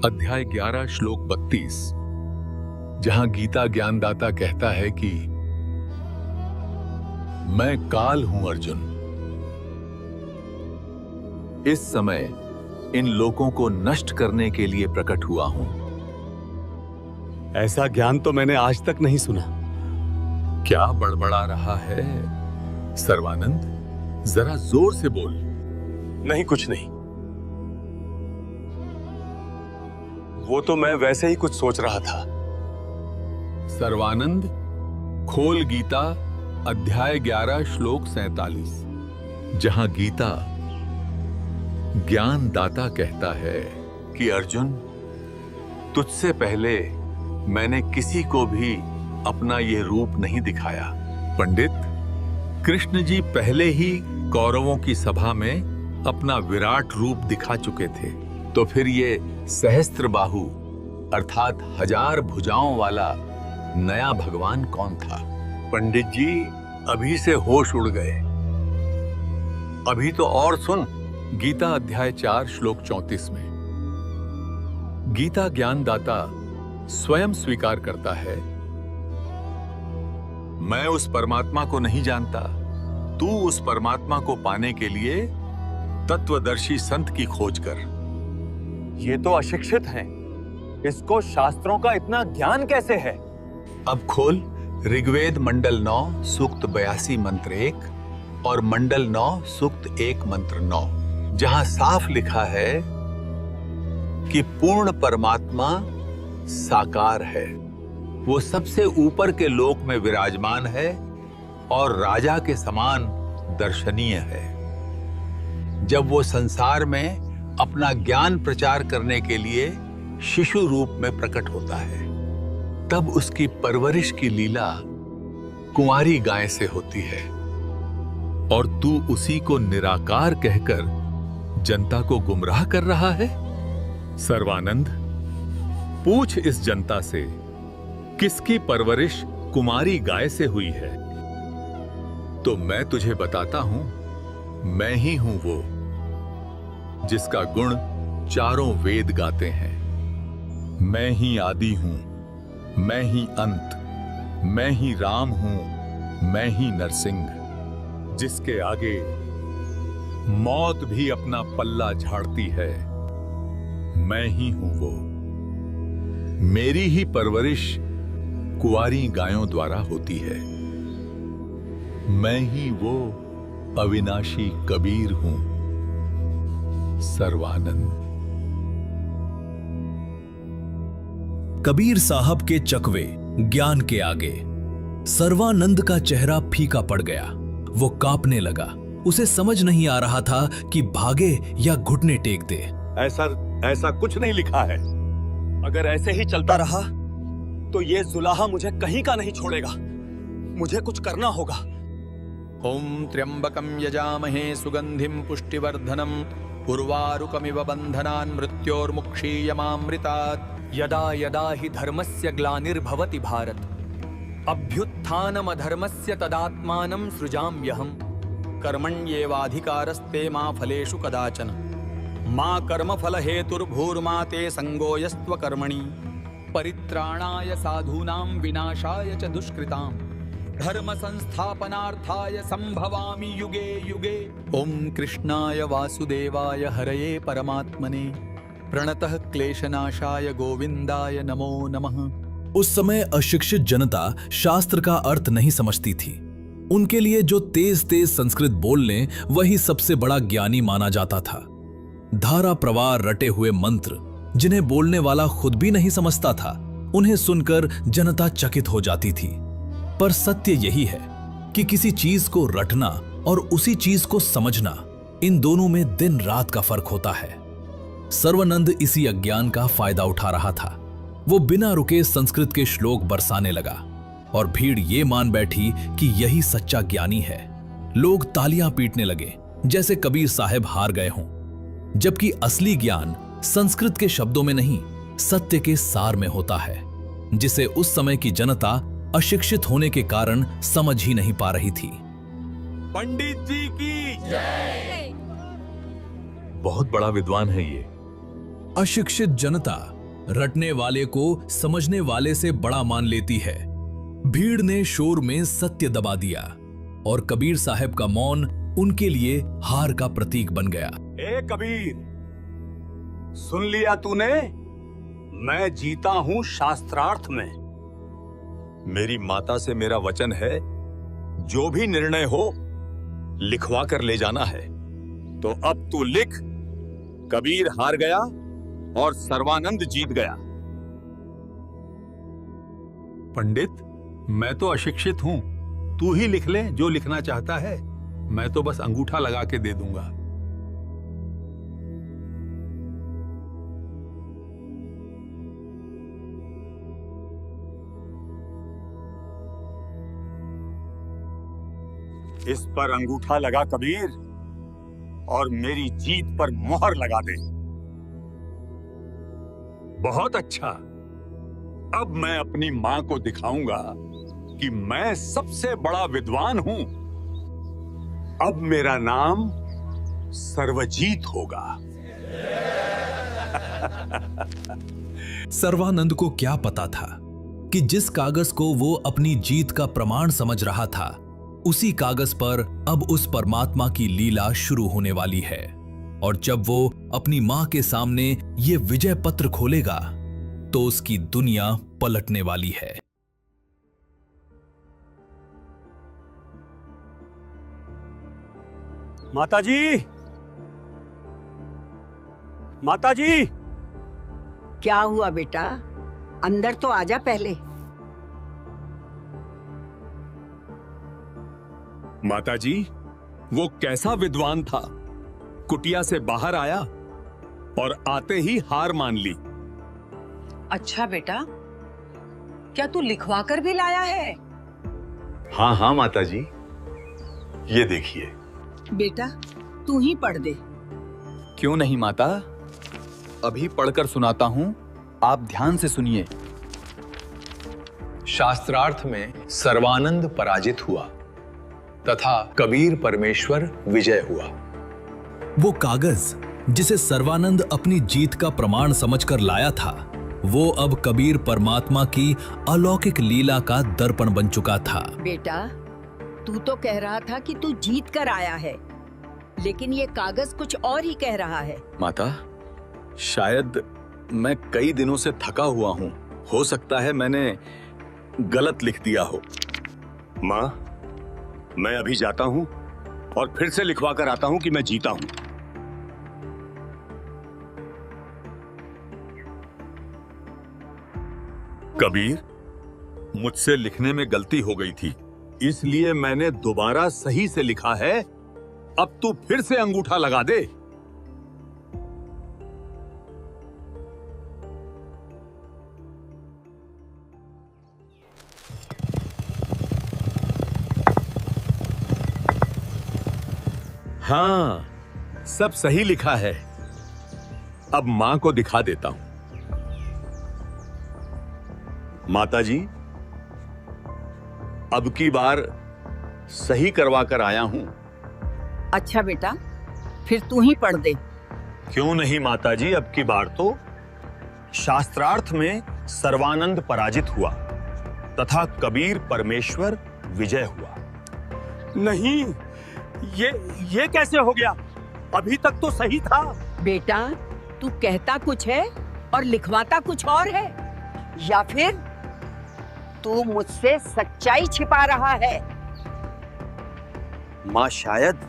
अध्याय 11 श्लोक 32, जहां गीता ज्ञानदाता कहता है कि मैं काल हूं अर्जुन। इस समय इन लोगों को नष्ट करने के लिए प्रकट हुआ हूं। ऐसा ज्ञान तो मैंने आज तक नहीं सुना। क्या बड़बड़ा रहा है सर्वानंद? जरा जोर से बोल। नहीं, कुछ नहीं। वो तो मैं वैसे ही कुछ सोच रहा था। सर्वानंद, खोल गीता अध्याय 11 श्लोक 47, जहां गीता ज्ञानदाता कहता है कि अर्जुन, तुझसे पहले मैंने किसी को भी अपना ये रूप नहीं दिखाया। पंडित, कृष्ण जी पहले ही कौरवों की सभा में अपना विराट रूप दिखा चुके थे, तो फिर ये सहस्त्र बाहु अर्थात 1000 भुजाओं वाला नया भगवान कौन था? पंडित जी अभी से होश उड़ गए। अभी तो और सुन, गीता अध्याय 4 श्लोक 34 में गीता ज्ञानदाता स्वयं स्वीकार करता है, मैं उस परमात्मा को नहीं जानता, तू उस परमात्मा को पाने के लिए तत्वदर्शी संत की खोज कर। ये तो अशिक्षित हैं, इसको शास्त्रों का इतना ज्ञान कैसे है? अब खोल ऋग्वेद मंडल 9 सूक्त 82 मंत्र 1 और मंडल 9 सूक्त 1 मंत्र 9, जहां साफ लिखा है कि पूर्ण परमात्मा साकार है, वो सबसे ऊपर के लोक में विराजमान है और राजा के समान दर्शनीय है। जब वो संसार में अपना ज्ञान प्रचार करने के लिए शिशु रूप में प्रकट होता है, तब उसकी परवरिश की लीला कुंवारी गाय से होती है और तू उसी को निराकार कहकर जनता को गुमराह कर रहा है। सर्वानंद, पूछ इस जनता से किसकी परवरिश कुमारी गाय से हुई है। तो मैं तुझे बताता हूं, मैं ही हूं वो जिसका गुण चारों वेद गाते हैं। मैं ही आदि हूं, मैं ही अंत, मैं ही राम हूं, मैं ही नरसिंह, जिसके आगे मौत भी अपना पल्ला झाड़ती है। मैं ही हूं वो। मेरी ही परवरिश कुंवारी गायों द्वारा होती है। मैं ही वो अविनाशी कबीर हूं, सर्वानंद। कबीर साहब के चकवे ज्ञान के आगे सर्वानंद का चेहरा फीका पड़ गया। वो कांपने लगा। उसे समझ नहीं आ रहा था कि भागे या घुटने टेक दे। ऐसा कुछ नहीं लिखा है। अगर ऐसे ही चलता रहा तो ये जुलाहा मुझे कहीं का नहीं छोड़ेगा। मुझे कुछ करना होगा। ओम त्र्यंबकम यजामहे सुगंधिम पुष्टिवर्धनम उर्वारुकमिव बंधनान् मृत्योर्मुक्षीयमामृतात्। यदा यदा हि धर्मस्य ग्लानिर्भवति भारत अभ्युत्थानमधर्मस्य तदात्मानं सृजाम्यहम्। कर्मण्येवाधिकारस्ते मा फलेषु कदाचन। मा कर्मफल हेतुर्भूर्मा ते संगो यस्त्व कर्मणि। परित्राणाय साधूनां विनाशाय च दुष्कृतां। धर्म संस्थापनार्थाय संभवामि युगे युगे। ओम कृष्णाय वासुदेवाय हरये परमात्मने प्रणतः क्लेशनाशाय गोविंदाय नमो नमः। उस समय अशिक्षित जनता शास्त्र का अर्थ नहीं समझती थी। उनके लिए जो तेज तेज संस्कृत बोल लें वही सबसे बड़ा ज्ञानी माना जाता था। धारा प्रवाह रटे हुए मंत्र जिन्हें बोलने वाला खुद भी नहीं समझता था, उन्हें सुनकर जनता चकित हो जाती थी। पर सत्य यही है कि किसी चीज को रटना और उसी चीज को समझना, इन दोनों में दिन रात का फर्क होता है। सर्वानंद इसी अज्ञान का फायदा उठा रहा था। वो बिना रुके संस्कृत के श्लोक बरसाने लगा और भीड़ ये मान बैठी कि यही सच्चा ज्ञानी है। लोग तालियां पीटने लगे जैसे कबीर साहब हार गए हों, जबकि असली ज्ञान संस्कृत के शब्दों में नहीं, सत्य के सार में होता है, जिसे उस समय की जनता अशिक्षित होने के कारण समझ ही नहीं पा रही थी। पंडित जी की जय। बहुत बड़ा विद्वान है ये। अशिक्षित जनता रटने वाले को समझने वाले से बड़ा मान लेती है। भीड़ ने शोर में सत्य दबा दिया और कबीर साहब का मौन उनके लिए हार का प्रतीक बन गया। ए कबीर, सुन लिया तूने? मैं जीता हूं शास्त्रार्थ में। मेरी माता से मेरा वचन है, जो भी निर्णय हो लिखवा कर ले जाना है। तो अब तू लिख, कबीर हार गया और सर्वानंद जीत गया। पंडित, मैं तो अशिक्षित हूं, तू ही लिख ले जो लिखना चाहता है। मैं तो बस अंगूठा लगा के दे दूंगा। इस पर अंगूठा लगा कबीर, और मेरी जीत पर मोहर लगा दे। बहुत अच्छा। अब मैं अपनी मां को दिखाऊंगा कि मैं सबसे बड़ा विद्वान हूं। अब मेरा नाम सर्वजीत होगा। सर्वानंद को क्या पता था कि जिस कागज को वो अपनी जीत का प्रमाण समझ रहा था, उसी कागज पर अब उस परमात्मा की लीला शुरू होने वाली है। और जब वो अपनी मां के सामने ये विजय पत्र खोलेगा तो उसकी दुनिया पलटने वाली है। माताजी, माताजी। क्या हुआ बेटा? अंदर तो आजा पहले। माताजी, वो कैसा विद्वान था, कुटिया से बाहर आया और आते ही हार मान ली। अच्छा बेटा, क्या तू लिखवा कर भी लाया है? हाँ हाँ माताजी, ये देखिए। बेटा तू ही पढ़ दे। क्यों नहीं माता, अभी पढ़कर सुनाता हूं, आप ध्यान से सुनिए। शास्त्रार्थ में सर्वानंद पराजित हुआ तथा कबीर परमेश्वर विजय हुआ। वो कागज जिसे सर्वानंद अपनी जीत का प्रमाण समझकर लाया था, वो अब कबीर परमात्मा की अलौकिक लीला का दर्पण बन चुका था। बेटा, तू तो कह रहा था कि तू जीत कर आया है, लेकिन ये कागज कुछ और ही कह रहा है। माता, शायद मैं कई दिनों से थका हुआ हूँ। हो सकता है मैंने गलत लिख दिया हो। माँ, मैं अभी जाता हूँ और फिर से लिखवा कर आता हूँ कि मैं जीता हूँ। कबीर, मुझसे लिखने में गलती हो गई थी, इसलिए मैंने दोबारा सही से लिखा है। अब तू फिर से अंगूठा लगा दे। हाँ, सब सही लिखा है। अब मां को दिखा देता हूं। माता जी, अब की बार सही करवा कर आया हूं। अच्छा बेटा, फिर तू ही पढ़ दे। क्यों नहीं माता जी, अब की बार तो शास्त्रार्थ में सर्वानंद पराजित हुआ तथा कबीर परमेश्वर विजय हुआ। नहीं, ये कैसे हो गया? अभी तक तो सही था। बेटा, तू कहता कुछ है और लिखवाता कुछ और है, या फिर तू मुझसे सच्चाई छिपा रहा है? मां, शायद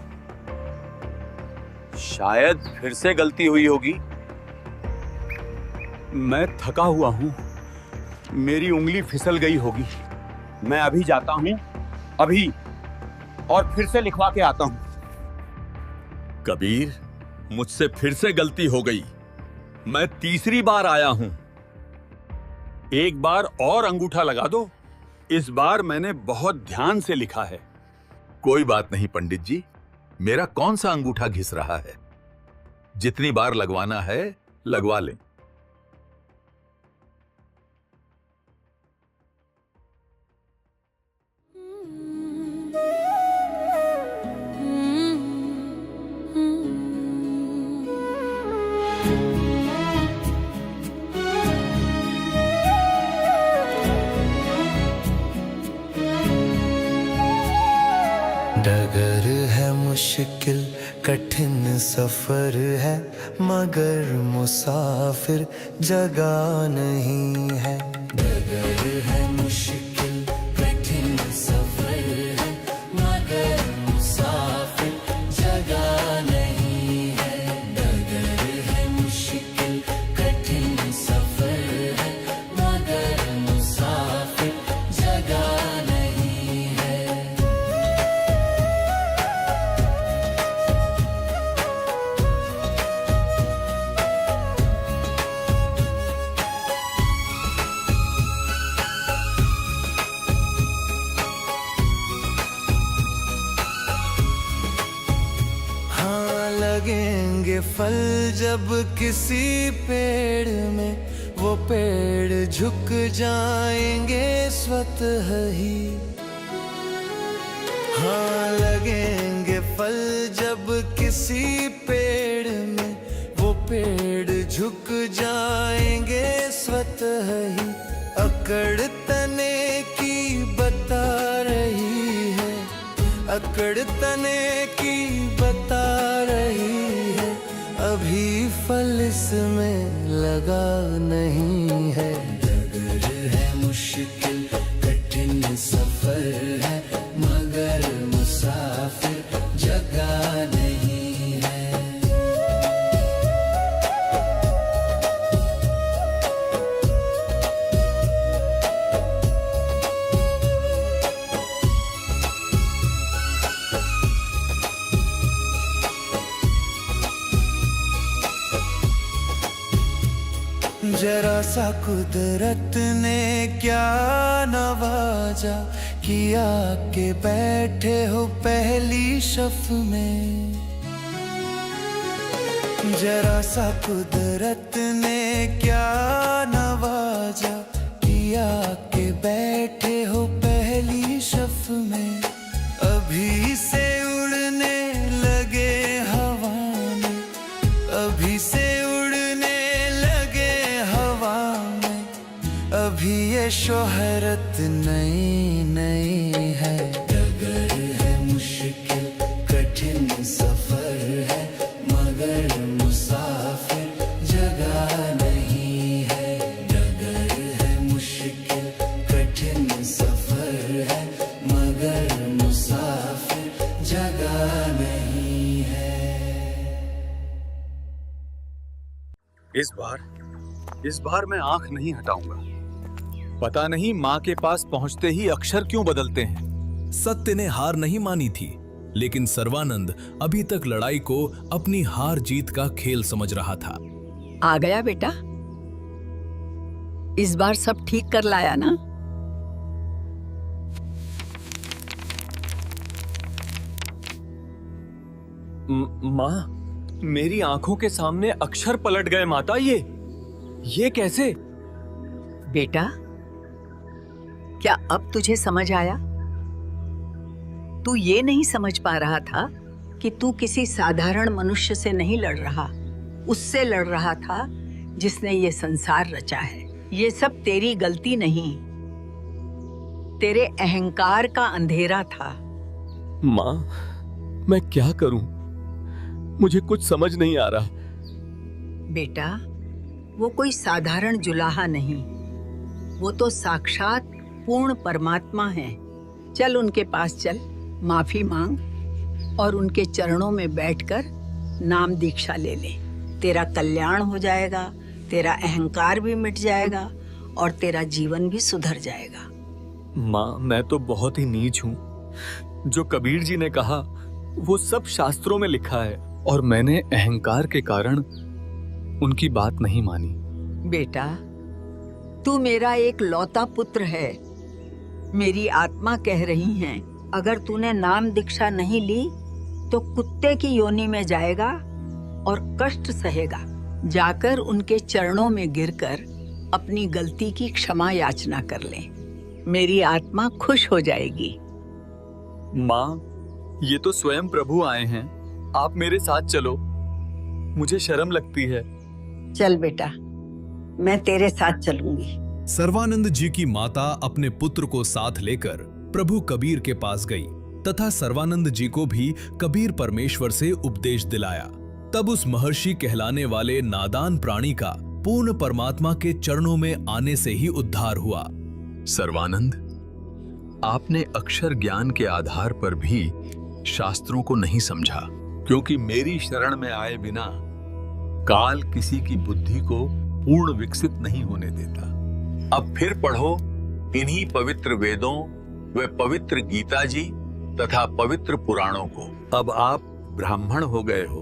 फिर से गलती हुई होगी। मैं थका हुआ हूं, मेरी उंगली फिसल गई होगी। मैं अभी जाता हूं, अभी, और फिर से लिखवा के आता हूं। कबीर, मुझसे फिर से गलती हो गई। मैं तीसरी बार आया हूं। एक बार और अंगूठा लगा दो। इस बार मैंने बहुत ध्यान से लिखा है। कोई बात नहीं पंडित जी, मेरा कौन सा अंगूठा घिस रहा है। जितनी बार लगवाना है लगवा लें। डगर है मुश्किल कठिन सफर है, मगर मुसाफिर जगह नहीं है। डगर है मुश्किल कठिन सफर है, मगर मुसाफिर जगह नहीं है। डगर है मुश्किल कठिन सफर है, मगर मुसाफिर जगह नहीं है। लगेंगे फल जब किसी पेड़ में, वो पेड़ झुक जाएंगे स्वतः ही। हाँ, लगेंगे फल जब किसी पेड़ में, वो पेड़ झुक जाएंगे स्वतः ही। अकड़ तने की बता रही है, अकड़ तने की बता रही है, अभी फल इसमें लगा नहीं है। डगर है मुश्किल कठिन सफर है, मगर मुसाफिर जगह नहीं है। जरा सा कुदरत ने क्या नवाजा, किया के बैठे हो पहली शफ में। जरा सा कुदरत ने क्या नवाजा, किया के बैठे हो पहली शफ में। अभी शोहरत नई नई है, डगर है मुश्किल कठिन सफर है, मगर मुसाफिर जगह नहीं है। डगर है मुश्किल कठिन सफर है, मगर मुसाफिर जगह नहीं है। इस बार मैं आंख नहीं हटाऊंगा। पता नहीं माँ के पास पहुंचते ही अक्षर क्यों बदलते हैं। सत्य ने हार नहीं मानी थी, लेकिन सर्वानंद अभी तक लड़ाई को अपनी हार जीत का खेल समझ रहा था। आ गया बेटा, इस बार सब ठीक कर लाया ना? माँ, मेरी आंखों के सामने अक्षर पलट गए माता। ये कैसे? बेटा, क्या अब तुझे समझ आया? तू ये नहीं समझ पा रहा था कि तू किसी साधारण मनुष्य से नहीं लड़ रहा, उससे लड़ रहा था जिसने ये संसार रचा है। ये सब तेरी गलती नहीं, तेरे अहंकार का अंधेरा था। माँ, मैं क्या करूं? मुझे कुछ समझ नहीं आ रहा। बेटा, वो कोई साधारण जुलाहा नहीं, वो तो साक्षात पूर्ण परमात्मा है। चल उनके पास चल, माफी मांग और उनके चरणों में बैठकर नाम दीक्षा ले ले। तेरा कल्याण हो जाएगा, तेरा अहंकार भी मिट जाएगा और तेरा जीवन भी सुधर जाएगा। माँ, मैं तो बहुत ही नीच हूँ। जो कबीर जी ने कहा वो सब शास्त्रों में लिखा है और मैंने अहंकार के कारण उनकी बात नहीं मानी। बेटा, तू मेरा एक लौता पुत्र है। मेरी आत्मा कह रही है, अगर तूने नाम दीक्षा नहीं ली तो कुत्ते की योनि में जाएगा और कष्ट सहेगा। जाकर उनके चरणों में गिरकर अपनी गलती की क्षमा याचना कर ले, मेरी आत्मा खुश हो जाएगी। माँ, ये तो स्वयं प्रभु आए हैं, आप मेरे साथ चलो। मुझे शर्म लगती है। चल बेटा, मैं तेरे साथ चलूंगी। सर्वानंद जी की माता अपने पुत्र को साथ लेकर प्रभु कबीर के पास गई तथा सर्वानंद जी को भी कबीर परमेश्वर से उपदेश दिलाया। तब उस महर्षि कहलाने वाले नादान प्राणी का पूर्ण परमात्मा के चरणों में आने से ही उद्धार हुआ। सर्वानंद, आपने अक्षर ज्ञान के आधार पर भी शास्त्रों को नहीं समझा, क्योंकि मेरी शरण में आए बिना काल किसी की बुद्धि को पूर्ण विकसित नहीं होने देता। अब फिर पढ़ो इन्हीं पवित्र वेदों व पवित्र गीता जी तथा पवित्र पुराणों को। अब आप ब्राह्मण हो गए हो।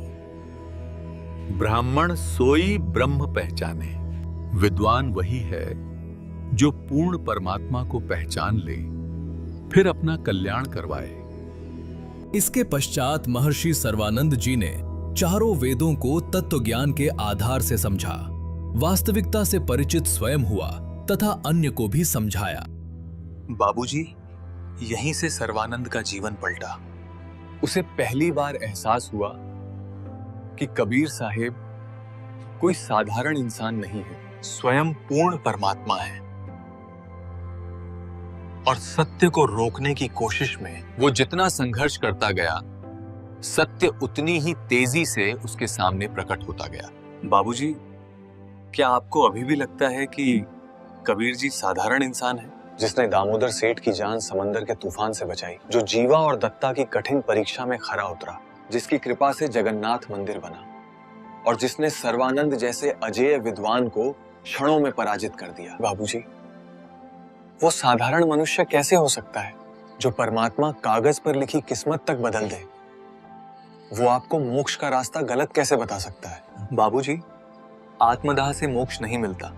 ब्राह्मण सोई ब्रह्म पहचाने। विद्वान वही है जो पूर्ण परमात्मा को पहचान ले, फिर अपना कल्याण करवाए। इसके पश्चात महर्षि सर्वानंद जी ने चारों वेदों को तत्व ज्ञान के आधार से समझा, वास्तविकता से परिचित स्वयं हुआ तथा अन्य को भी समझाया। बाबूजी, यहीं से सर्वानंद का जीवन पलटा। उसे पहली बार एहसास हुआ कि कबीर साहिब कोई साधारण इंसान नहीं है, स्वयं पूर्ण परमात्मा है। और सत्य को रोकने की कोशिश में वो जितना संघर्ष करता गया, सत्य उतनी ही तेजी से उसके सामने प्रकट होता गया। बाबूजी, क्या आपको अभी भी लगता है कि कबीर जी साधारण इंसान है, जिसने दामोदर सेठ की जान समंदर के तूफान से बचाई, जो जीवा और दत्ता की कठिन परीक्षा में खरा उतरा, जिसकी कृपा से जगन्नाथ मंदिर बना और जिसने सर्वानंद जैसे अजेय विद्वान को क्षणों में पराजित कर दिया? बाबूजी, वो साधारण मनुष्य कैसे हो सकता है जो परमात्मा कागज पर लिखी किस्मत तक बदल दे? वो आपको मोक्ष का रास्ता गलत कैसे बता सकता है? बाबूजी, आत्मदाह से मोक्ष नहीं मिलता,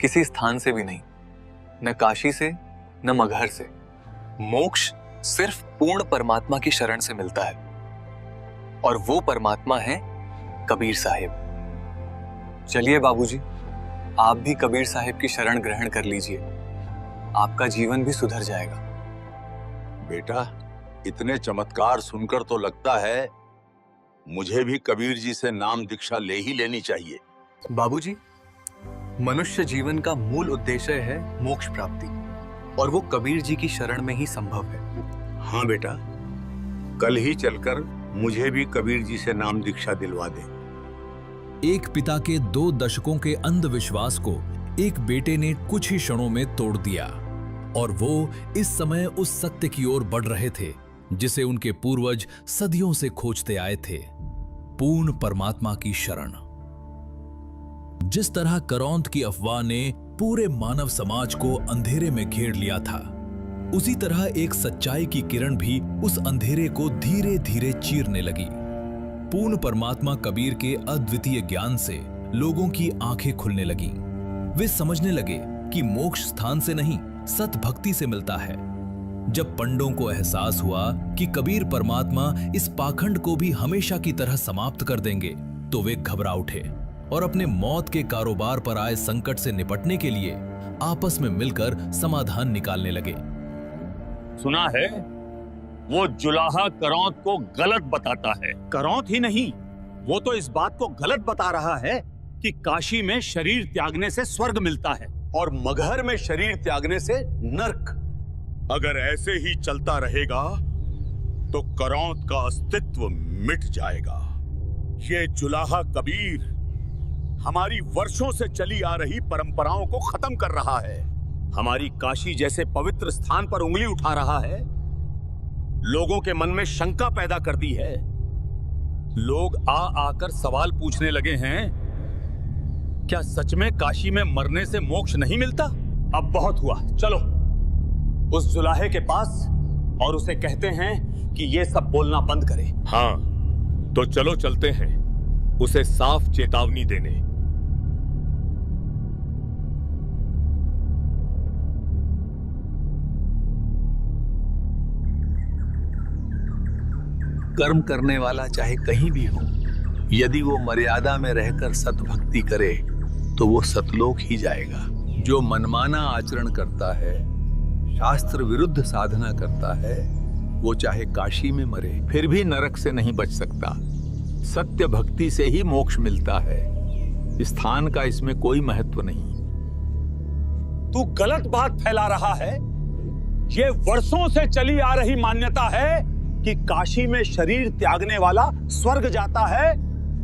किसी स्थान से भी नहीं, न काशी से न मगहर से। मोक्ष सिर्फ पूर्ण परमात्मा की शरण से मिलता है, और वो परमात्मा है कबीर साहिब। चलिए बाबूजी, आप भी कबीर साहिब की शरण ग्रहण कर लीजिए, आपका जीवन भी सुधर जाएगा। बेटा, इतने चमत्कार सुनकर तो लगता है मुझे भी कबीर जी से नाम दीक्षा ले ही लेनी चाहिए। बाबूजी, मनुष्य जीवन का मूल उद्देश्य है मोक्ष प्राप्ति, और वो कबीर जी की शरण में ही संभव है। हाँ बेटा, कल ही चलकर मुझे भी कबीर जी से नाम दीक्षा दिलवा दे। एक पिता के 2 दशकों के अंधविश्वास को एक बेटे ने कुछ ही क्षणों में तोड़ दिया, और वो इस समय उस सत्य की ओर बढ़ रहे थे जिसे उनके पूर्वज सदियों से खोजते आए थे, पूर्ण परमात्मा की शरण। जिस तरह करौंद की अफवाह ने पूरे मानव समाज को अंधेरे में घेर लिया था, उसी तरह एक सच्चाई की किरण भी उस अंधेरे को धीरे धीरे चीरने लगी। पूर्ण परमात्मा कबीर के अद्वितीय ज्ञान से लोगों की आंखें खुलने लगीं। वे समझने लगे कि मोक्ष स्थान से नहीं, सत भक्ति से मिलता है। जब पंडों को एहसास हुआ कि कबीर परमात्मा इस पाखंड को भी हमेशा की तरह समाप्त कर देंगे, तो वे घबरा उठे और अपने मौत के कारोबार पर आए संकट से निपटने के लिए आपस में मिलकर समाधान निकालने लगे। सुना है वो जुलाहा करौंद को गलत बताता है। करौंद ही नहीं, वो तो इस बात को गलत बता रहा है कि काशी में शरीर त्यागने से स्वर्ग मिलता है और मगहर में शरीर त्यागने से नर्क। अगर ऐसे ही चलता रहेगा तो करौंद का अस्तित्व मिट जाएगा। ये जुलाहा कबीर हमारी वर्षों से चली आ रही परंपराओं को खत्म कर रहा है, हमारी काशी जैसे पवित्र स्थान पर उंगली उठा रहा है, लोगों के मन में शंका पैदा कर दी है। लोग आकर सवाल पूछने लगे हैं, क्या सच में काशी में मरने से मोक्ष नहीं मिलता? अब बहुत हुआ, चलो उस जुलाहे के पास और उसे कहते हैं कि ये सब बोलना बंद करे। हाँ, तो चलो चलते हैं उसे साफ चेतावनी देने। कर्म करने वाला चाहे कहीं भी हो, यदि वो मर्यादा में रहकर सतभक्ति करे तो वो सतलोक ही जाएगा। जो मनमाना आचरण करता है, शास्त्र विरुद्ध साधना करता है, वो चाहे काशी में मरे फिर भी नरक से नहीं बच सकता। सत्य भक्ति से ही मोक्ष मिलता है। स्थान का इसमें कोई महत्व नहीं। तू गलत बात फैला रहा है। ये वर्षों से चली आ रही मान्यता है कि काशी में शरीर त्यागने वाला स्वर्ग जाता है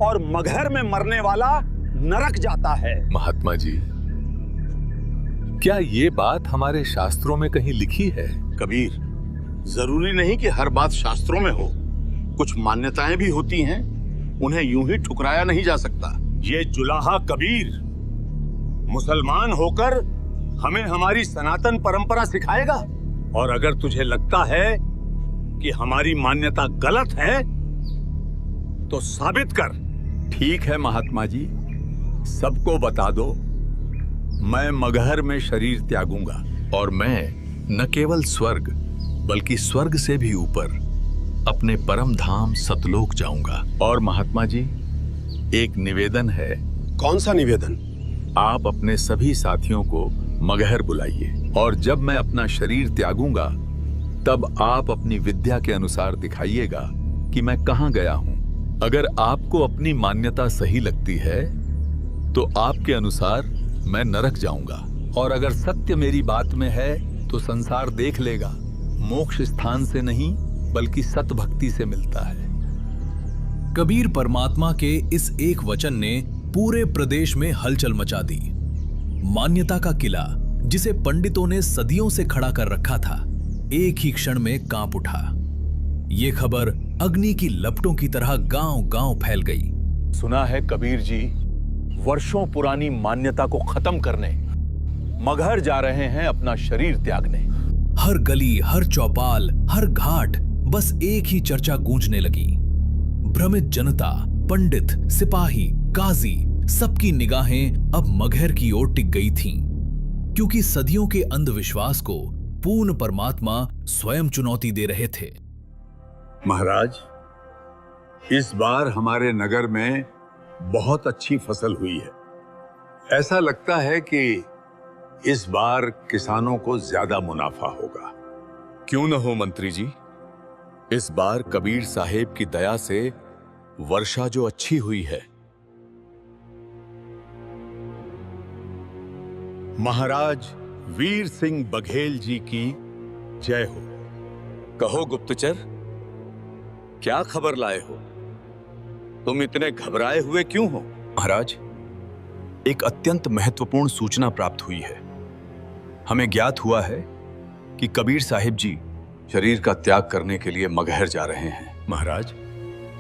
और मगहर में मरने वाला नरक जाता है। महात्मा जी, क्या ये बात हमारे शास्त्रों में कहीं लिखी है? कबीर, जरूरी नहीं कि हर बात शास्त्रों में हो। कुछ मान्यताएं भी होती हैं, उन्हें यूं ही ठुकराया नहीं जा सकता। ये जुलाहा कबीर मुसलमान होकर हमें हमारी सनातन परंपरा सिखाएगा, और अगर तुझे लगता है कि हमारी मान्यता गलत है तो साबित कर। ठीक है महात्मा जी, सबको बता दो, मैं मगहर में शरीर त्यागूंगा और मैं न केवल स्वर्ग बल्कि स्वर्ग से भी ऊपर अपने परम धाम सतलोक जाऊंगा। और महात्मा जी, एक निवेदन है। कौन सा निवेदन? आप अपने सभी साथियों को मगहर बुलाइए, और जब मैं अपना शरीर त्यागूंगा तब आप अपनी विद्या के अनुसार दिखाइएगा कि मैं कहां गया हूं। अगर आपको अपनी मान्यता सही लगती है तो आपके अनुसार मैं नरक जाऊंगा, और अगर सत्य मेरी बात में है तो संसार देख लेगा। मोक्ष स्थान से नहीं बल्कि सतभक्ति से मिलता है। कबीर परमात्मा के इस एक वचन ने पूरे प्रदेश में हलचल मचा दी। मान्यता का किला, जिसे पंडितों ने सदियों से खड़ा कर रखा था, एक ही क्षण में कांप उठा। ये खबर अग्नि की लपटों की तरह गांव-गांव फैल गई। सुना है कबीर जी वर्षों पुरानी मान्यता को खत्म करने मगहर जा रहे हैं अपना शरीर त्यागने। हर गली, हर चौपाल, हर घाट बस एक ही चर्चा गूंजने लगी। भ्रमित जनता, पंडित, सिपाही, काजी, सबकी निगाहें अब मगहर की ओर टिक गई थीं, क्योंकि सदियों के अंधविश्वास को पूर्ण परमात्मा स्वयं चुनौती दे रहे थे। महाराज, इस बार हमारे नगर में बहुत अच्छी फसल हुई है। ऐसा लगता है कि इस बार किसानों को ज्यादा मुनाफा होगा। क्यों न हो मंत्री जी, इस बार कबीर साहेब की दया से वर्षा जो अच्छी हुई है। महाराज वीर सिंह बघेल जी की जय हो। कहो गुप्तचर, क्या खबर लाए हो? तुम इतने घबराए हुए क्यों हो? महाराज, एक अत्यंत महत्वपूर्ण सूचना प्राप्त हुई है। हमें ज्ञात हुआ है कि कबीर साहिब जी शरीर का त्याग करने के लिए मगहर जा रहे हैं। महाराज,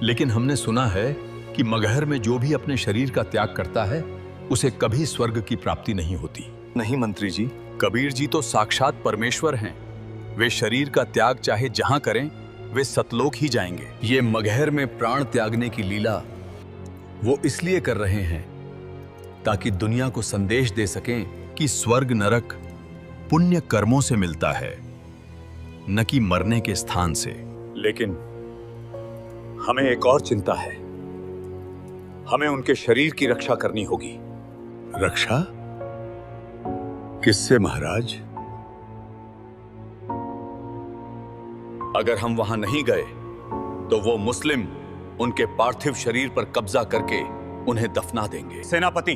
लेकिन हमने सुना है कि मगहर में जो भी अपने शरीर का त्याग करता है उसे कभी स्वर्ग की प्राप्ति नहीं होती। नहीं मंत्री जी, कबीर जी तो साक्षात परमेश्वर हैं। वे शरीर का त्याग चाहे जहां करें, वे सतलोक ही जाएंगे। ये मगहर में प्राण त्यागने की लीला वो इसलिए कर रहे हैं ताकि दुनिया को संदेश दे सकें कि स्वर्ग नरक पुण्य कर्मों से मिलता है, न कि मरने के स्थान से। लेकिन हमें एक और चिंता है। हमें उनके शरीर की रक्षा करनी होगी। रक्षा? किससे महाराज? अगर हम वहां नहीं गए तो वो मुस्लिम उनके पार्थिव शरीर पर कब्जा करके उन्हें दफना देंगे। सेनापति,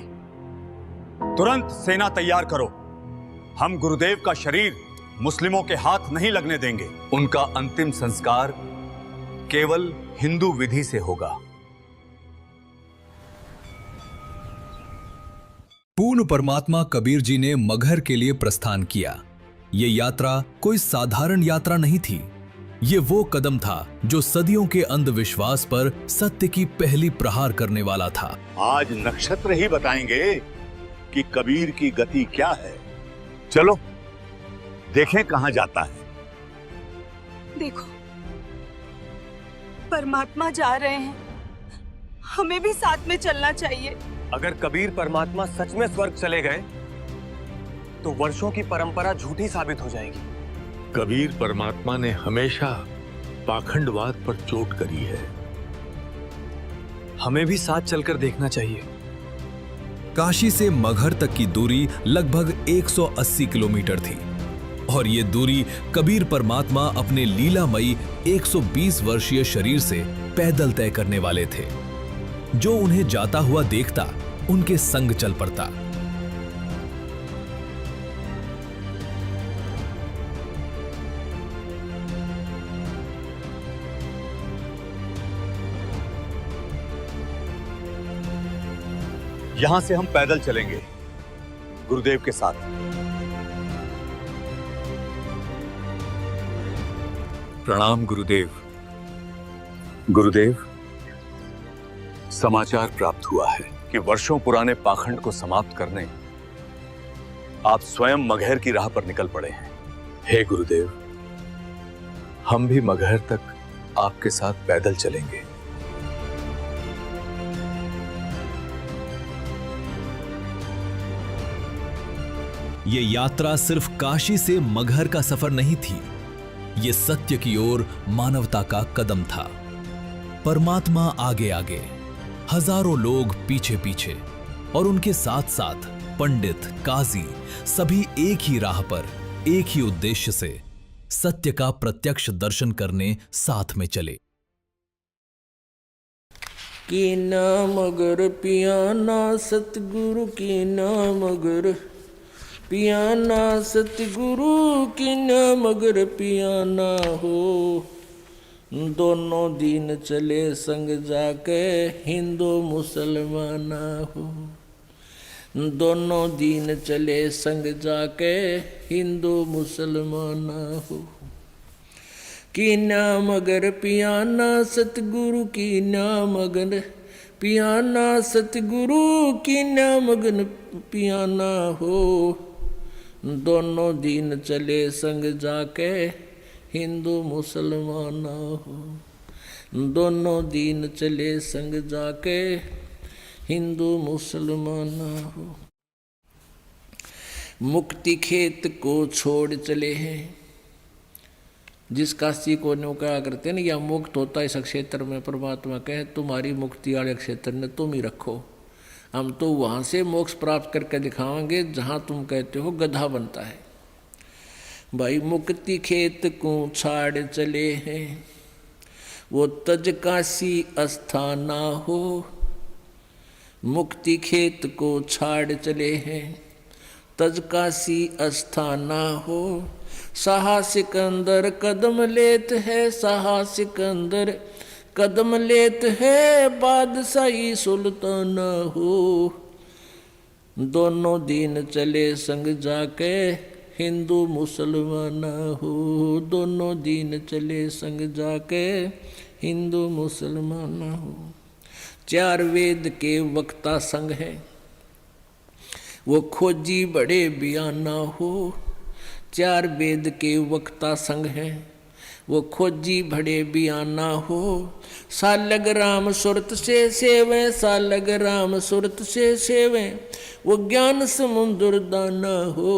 तुरंत सेना तैयार करो। हम गुरुदेव का शरीर मुस्लिमों के हाथ नहीं लगने देंगे। उनका अंतिम संस्कार केवल हिंदू विधि से होगा। पूर्ण परमात्मा कबीर जी ने मगहर के लिए प्रस्थान किया। ये यात्रा कोई साधारण यात्रा नहीं थी। ये वो कदम था जो सदियों के अंधविश्वास पर सत्य की पहली प्रहार करने वाला था। आज नक्षत्र ही बताएंगे कि कबीर की गति क्या है। चलो देखें कहां जाता है। देखो, परमात्मा जा रहे हैं, हमें भी साथ में चलना चाहिए। अगर कबीर परमात्मा सच में स्वर्ग चले गए तो वर्षों की परंपरा झूठी साबित हो जाएगी। कबीर परमात्मा ने हमेशा पाखंडवाद पर चोट करी है। हमें भी साथ चलकर देखना चाहिए। काशी से मगहर तक की दूरी लगभग 180 किलोमीटर थी और ये दूरी कबीर परमात्मा अपने लीलामयी 120 वर्षीय शरीर से पैदल तय करने वाले थे। जो उन्हें जाता हुआ देखता उनके संग चल पड़ता। यहां से हम पैदल चलेंगे गुरुदेव के साथ। प्रणाम गुरुदेव। गुरुदेव, समाचार प्राप्त हुआ है कि वर्षों पुराने पाखंड को समाप्त करने आप स्वयं मगहर की राह पर निकल पड़े हैं। हे गुरुदेव, हम भी मगहर तक आपके साथ पैदल चलेंगे। ये यात्रा सिर्फ काशी से मगहर का सफर नहीं थी। ये सत्य की ओर मानवता का कदम था। परमात्मा आगे आगे, हजारों लोग पीछे पीछे और उनके साथ साथ पंडित, काजी सभी एक ही राह पर, एक ही उद्देश्य से सत्य का प्रत्यक्ष दर्शन करने साथ में चले। की नाम अगर पियाना सतगुरु की नाम अगर पियाना सतगुरु की नाम अगर पियाना हो, दोनों दिन चले संग जाके हिंदू मुसलमाना हो। दोनों दिन चले संग जाके हिंदू मुसलमाना हो। की नाम अगर पियाना सतगुरु की नाम अगर पियाना सतगुरु की नाम अगर पियाना हो, दोनों दिन चले संग जाके हिंदू मुसलमान हो। दोनों दिन चले संग जाके हिंदू मुसलमान हो। मुक्ति खेत को छोड़ चले हैं। जिस काशी को नौकरा करते हैं ना, या मुक्त होता इस क्षेत्र में, परमात्मा कहे तुम्हारी मुक्ति वाले क्षेत्र ने तुम ही रखो। हम तो वहाँ से मोक्ष प्राप्त करके दिखाएंगे जहाँ तुम कहते हो गधा बनता है। भाई मुक्ति खेत को छाड़ चले हैं, वो तज काशी अस्थाना हो। मुक्ति खेत को छाड़ चले हैं, तज काशी अस्थाना हो। साहा सिकंदर कदम लेत है, साहा सिकंदर कदम लेत है, बादशाही सुल्ताना हो। दोनों दीन चले संग जाके, हिंदू मुसलमान हो। दोनों दीन चले संग जाके, हिंदू मुसलमान हो। चार वेद के वक्ता संग है, वो खोजी बड़े बयाना हो। चार वेद के वक्ता संग है, वो खोजी बड़े बयाना हो। सालग राम सुरत से सेवे, सालग राम सुरत से सेवे, वो ज्ञान समुद्र दाना हो।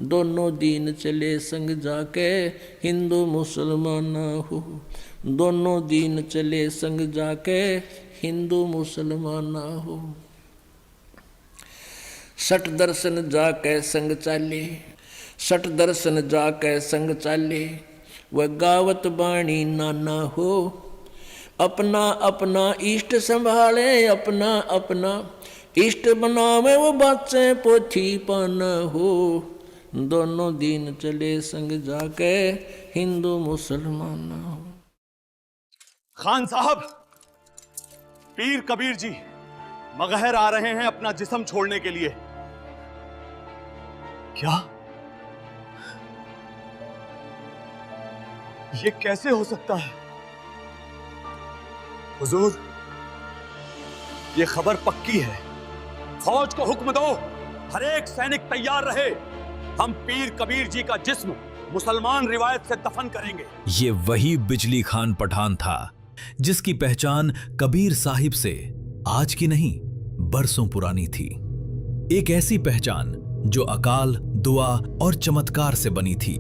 दोनों दीन चले संग जाके, हिंदू मुसलमान हो। दोनों दीन चले संग जाके, हिंदू मुसलमान हो। सठ दर्शन जाके संग चाले, सठ दर्शन जाके संग चाले, वह गावत बाणी नाना हो। अपना अपना इष्ट संभाले, अपना अपना इष्ट बनावे, वो बाचे पोथी पाना हो। दोनों दीन चले संग जाके, हिंदू मुसलमान हो। खान साहब, पीर कबीर जी मगहर आ रहे हैं अपना जिस्म छोड़ने के लिए। क्या? ये कैसे हो सकता है? हुजूर, ये खबर पक्की है। फौज को हुक्म दो, हर एक सैनिक तैयार रहे। हम पीर कबीर जी का जिस्म मुसलमान रिवायत से दफन करेंगे। ये वही बिजली खान पठान था जिसकी पहचान कबीर साहिब से आज की नहीं बरसों पुरानी थी। एक ऐसी पहचान जो अकाल, दुआ और चमत्कार से बनी थी।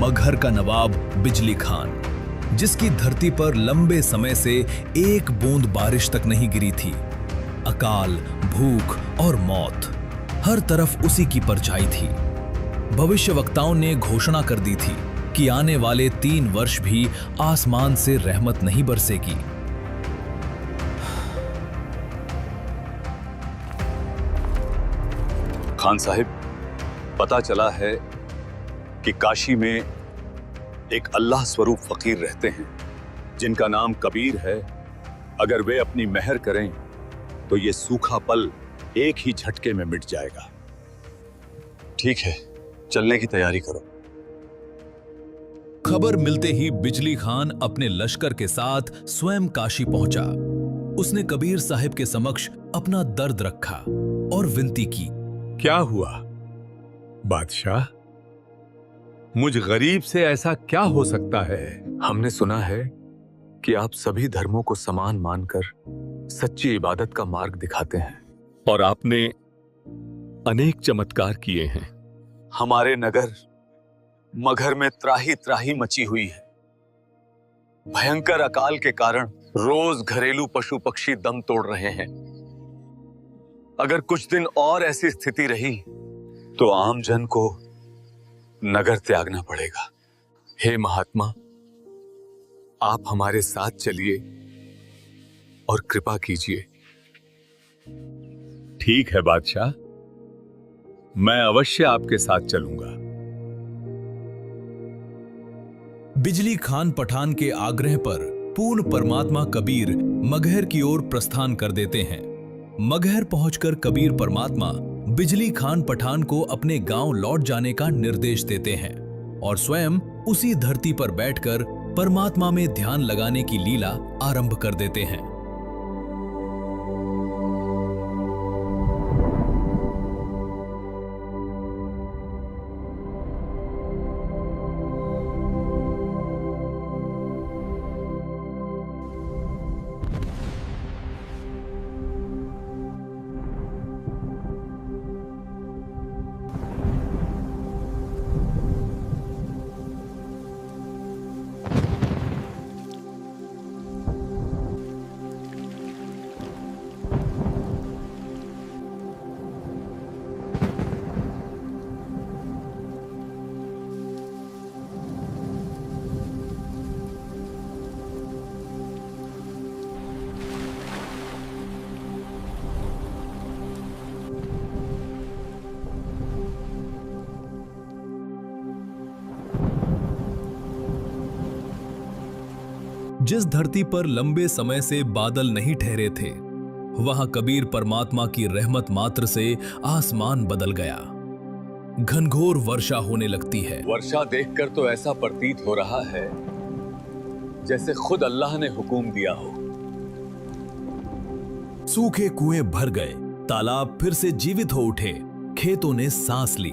मगहर का नवाब बिजली खान, जिसकी धरती पर लंबे समय से एक बूंद बारिश तक नहीं गिरी थी। अकाल, भूख और मौत हर तरफ उसी की परछाई थी। भविष्यवक्ताओं ने घोषणा कर दी थी कि आने वाले 3 वर्ष भी आसमान से रहमत नहीं बरसेगी। खान साहिब, पता चला है कि काशी में एक अल्लाह स्वरूप फकीर रहते हैं जिनका नाम कबीर है। अगर वे अपनी मेहर करें तो ये सूखा पल एक ही झटके में मिट जाएगा। ठीक है, चलने की तैयारी करो। खबर मिलते ही बिजली खान अपने लश्कर के साथ स्वयं काशी पहुंचा। उसने कबीर साहिब के समक्ष अपना दर्द रखा और विनती की। क्या हुआ बादशाह? मुझ गरीब से ऐसा क्या हो सकता है? हमने सुना है कि आप सभी धर्मों को समान मानकर सच्ची इबादत का मार्ग दिखाते हैं, और आपने अनेक चमत्कार किए हैं। हमारे नगर मगहर में त्राही त्राही मची हुई है। भयंकर अकाल के कारण रोज घरेलू पशु पक्षी दम तोड़ रहे हैं। अगर कुछ दिन और ऐसी स्थिति रही तो आम जन को नगर त्यागना पड़ेगा। हे महात्मा, आप हमारे साथ चलिए और कृपा कीजिए। ठीक है बादशाह, मैं अवश्य आपके साथ चलूंगा। बिजली खान पठान के आग्रह पर पूर्ण परमात्मा कबीर मगहर की ओर प्रस्थान कर देते हैं। मगहर पहुंचकर कबीर परमात्मा बिजली खान पठान को अपने गांव लौट जाने का निर्देश देते हैं और स्वयं उसी धरती पर बैठकर परमात्मा में ध्यान लगाने की लीला आरंभ कर देते हैं। जिस धरती पर लंबे समय से बादल नहीं ठहरे थे, वहां कबीर परमात्मा की रहमत मात्र से आसमान बदल गया। घनघोर वर्षा होने लगती है। वर्षा देखकर तो ऐसा प्रतीत हो रहा है जैसे खुद अल्लाह ने हुक्म दिया हो। सूखे कुएं भर गए, तालाब फिर से जीवित हो उठे, खेतों ने सांस ली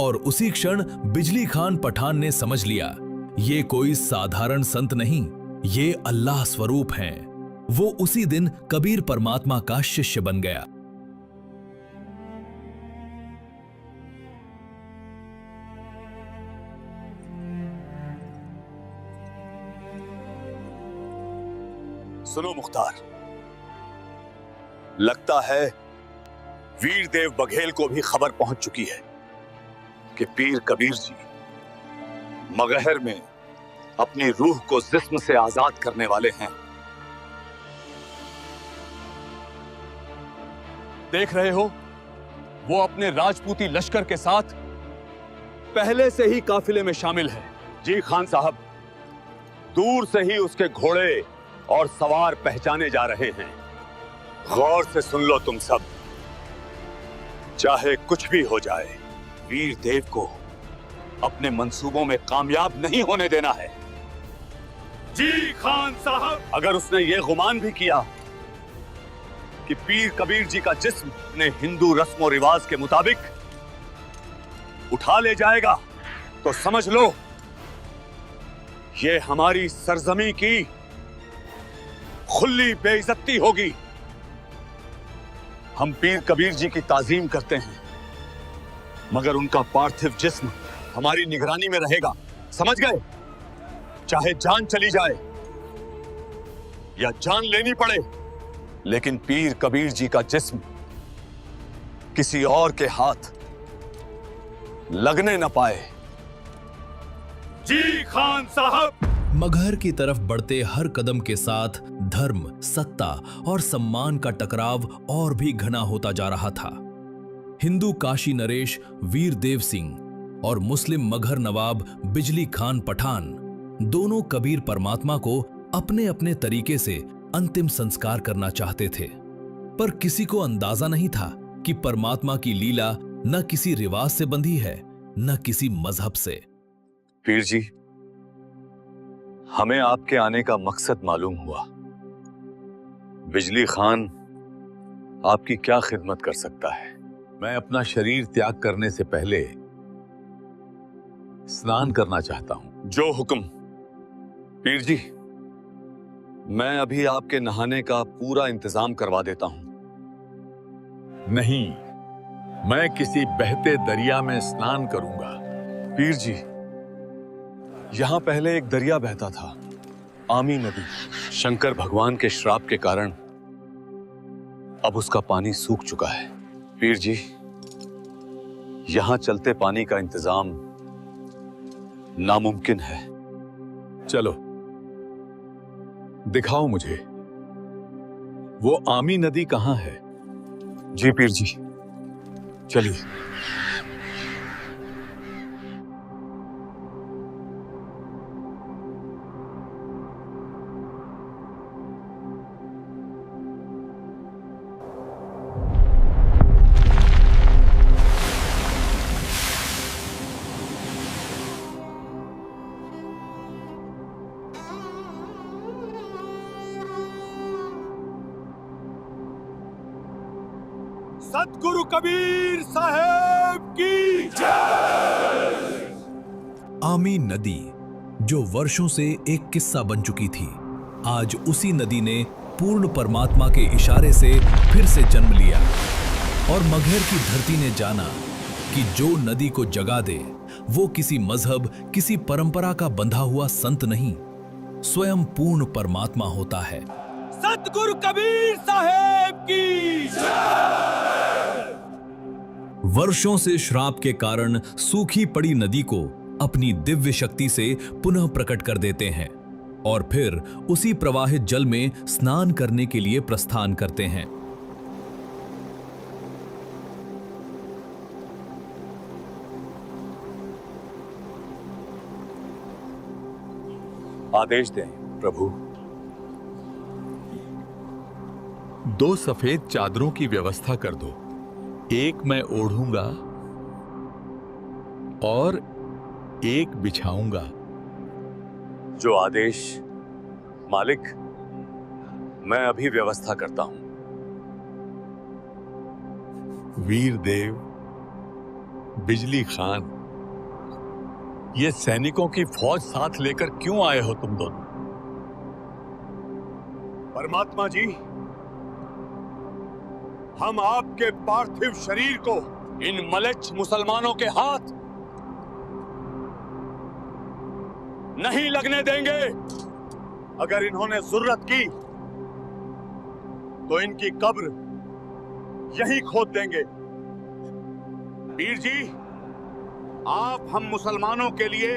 और उसी क्षण बिजली खान पठान ने समझ लिया, ये कोई साधारण संत नहीं, ये अल्लाह स्वरूप हैं। वो उसी दिन कबीर परमात्मा का शिष्य बन गया। सुनो मुख्तार, लगता है वीरदेव बघेल को भी खबर पहुंच चुकी है कि पीर कबीर जी मगहर में अपनी रूह को जिस्म से आजाद करने वाले हैं। देख रहे हो, वो अपने राजपूती लश्कर के साथ पहले से ही काफिले में शामिल है। जी खान साहब, दूर से ही उसके घोड़े और सवार पहचाने जा रहे हैं। गौर से सुन लो तुम सब, चाहे कुछ भी हो जाए, वीरदेव को अपने मंसूबों में कामयाब नहीं होने देना है। जी खान साहब, अगर उसने ये गुमान भी किया कि पीर कबीर जी का जिस्म अपने हिंदू रस्म और रिवाज के मुताबिक उठा ले जाएगा, तो समझ लो ये हमारी सरजमी की खुली बेइज्जती होगी। हम पीर कबीर जी की ताजीम करते हैं, मगर उनका पार्थिव जिस्म हमारी निगरानी में रहेगा, समझ गए? चाहे जान चली जाए या जान लेनी पड़े, लेकिन पीर कबीर जी का जिस्म किसी और के हाथ लगने न पाए। जी खान साहब। मगहर की तरफ बढ़ते हर कदम के साथ धर्म, सत्ता और सम्मान का टकराव और भी घना होता जा रहा था। हिंदू काशी नरेश वीरदेव सिंह और मुस्लिम मगहर नवाब बिजली खान पठान दोनों कबीर परमात्मा को अपने अपने तरीके से अंतिम संस्कार करना चाहते थे, पर किसी को अंदाजा नहीं था कि परमात्मा की लीला न किसी रिवाज से बंधी है, न किसी मजहब से। पीर जी, हमें आपके आने का मकसद मालूम हुआ। बिजली खान आपकी क्या खिदमत कर सकता है? मैं अपना शरीर त्याग करने से पहले स्नान करना चाहता हूं। जो हुक्म। पीर जी, मैं अभी आपके नहाने का पूरा इंतजाम करवा देता हूं। नहीं, मैं किसी बहते दरिया में स्नान करूंगा। पीर जी, यहां पहले एक दरिया बहता था, आमी नदी। शंकर भगवान के श्राप के कारण अब उसका पानी सूख चुका है। पीर जी, यहां चलते पानी का इंतजाम नामुमकिन है। चलो, दिखाओ मुझे वो आमी नदी कहां है। जी पीर जी, चलिए। सतगुरु कबीर साहब की जय। आमी नदी, जो वर्षों से एक किस्सा बन चुकी थी, आज उसी नदी ने पूर्ण परमात्मा के इशारे से फिर से जन्म लिया और मगहर की धरती ने जाना कि जो नदी को जगा दे वो किसी मजहब, किसी परंपरा का बंधा हुआ संत नहीं, स्वयं पूर्ण परमात्मा होता है। सतगुरु कबीर साहब की जय। वर्षों से श्राप के कारण सूखी पड़ी नदी को अपनी दिव्य शक्ति से पुनः प्रकट कर देते हैं और फिर उसी प्रवाहित जल में स्नान करने के लिए प्रस्थान करते हैं। आदेश दें प्रभु। 2 सफेद चादरों की व्यवस्था कर दो। एक मैं ओढ़ूंगा और एक बिछाऊंगा। जो आदेश मालिक, मैं अभी व्यवस्था करता हूं। वीर देव, बिजली खान, ये सैनिकों की फौज साथ लेकर क्यों आए हो तुम दोनों? परमात्मा जी, हम आपके पार्थिव शरीर को इन मलेच्छ मुसलमानों के हाथ नहीं लगने देंगे। अगर इन्होंने जुर्रत की तो इनकी कब्र यहीं खोद देंगे। वीर जी, आप हम मुसलमानों के लिए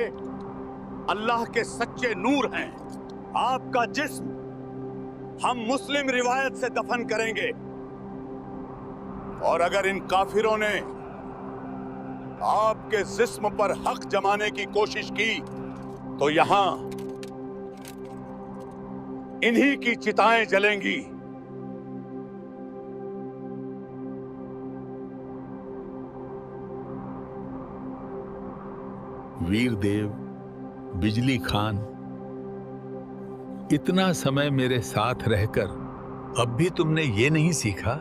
अल्लाह के सच्चे नूर हैं। आपका जिस्म हम मुस्लिम रिवायत से दफन करेंगे, और अगर इन काफिरों ने आपके जिस्म पर हक जमाने की कोशिश की तो यहां इन्हीं की चिताएं जलेंगी। वीर देव, बिजली खान, इतना समय मेरे साथ रहकर अब भी तुमने ये नहीं सीखा?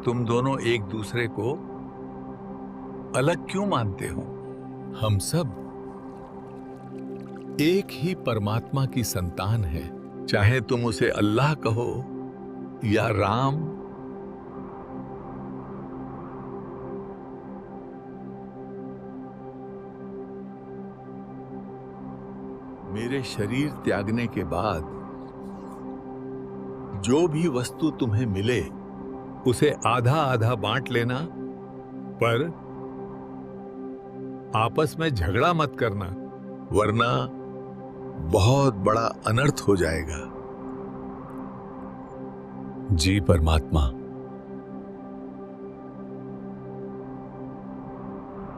तुम दोनों एक दूसरे को अलग क्यों मानते हो? हम सब एक ही परमात्मा की संतान है, चाहे तुम उसे अल्लाह कहो या राम। मेरे शरीर त्यागने के बाद जो भी वस्तु तुम्हें मिले उसे आधा आधा बांट लेना, पर आपस में झगड़ा मत करना, वरना बहुत बड़ा अनर्थ हो जाएगा। जी परमात्मा।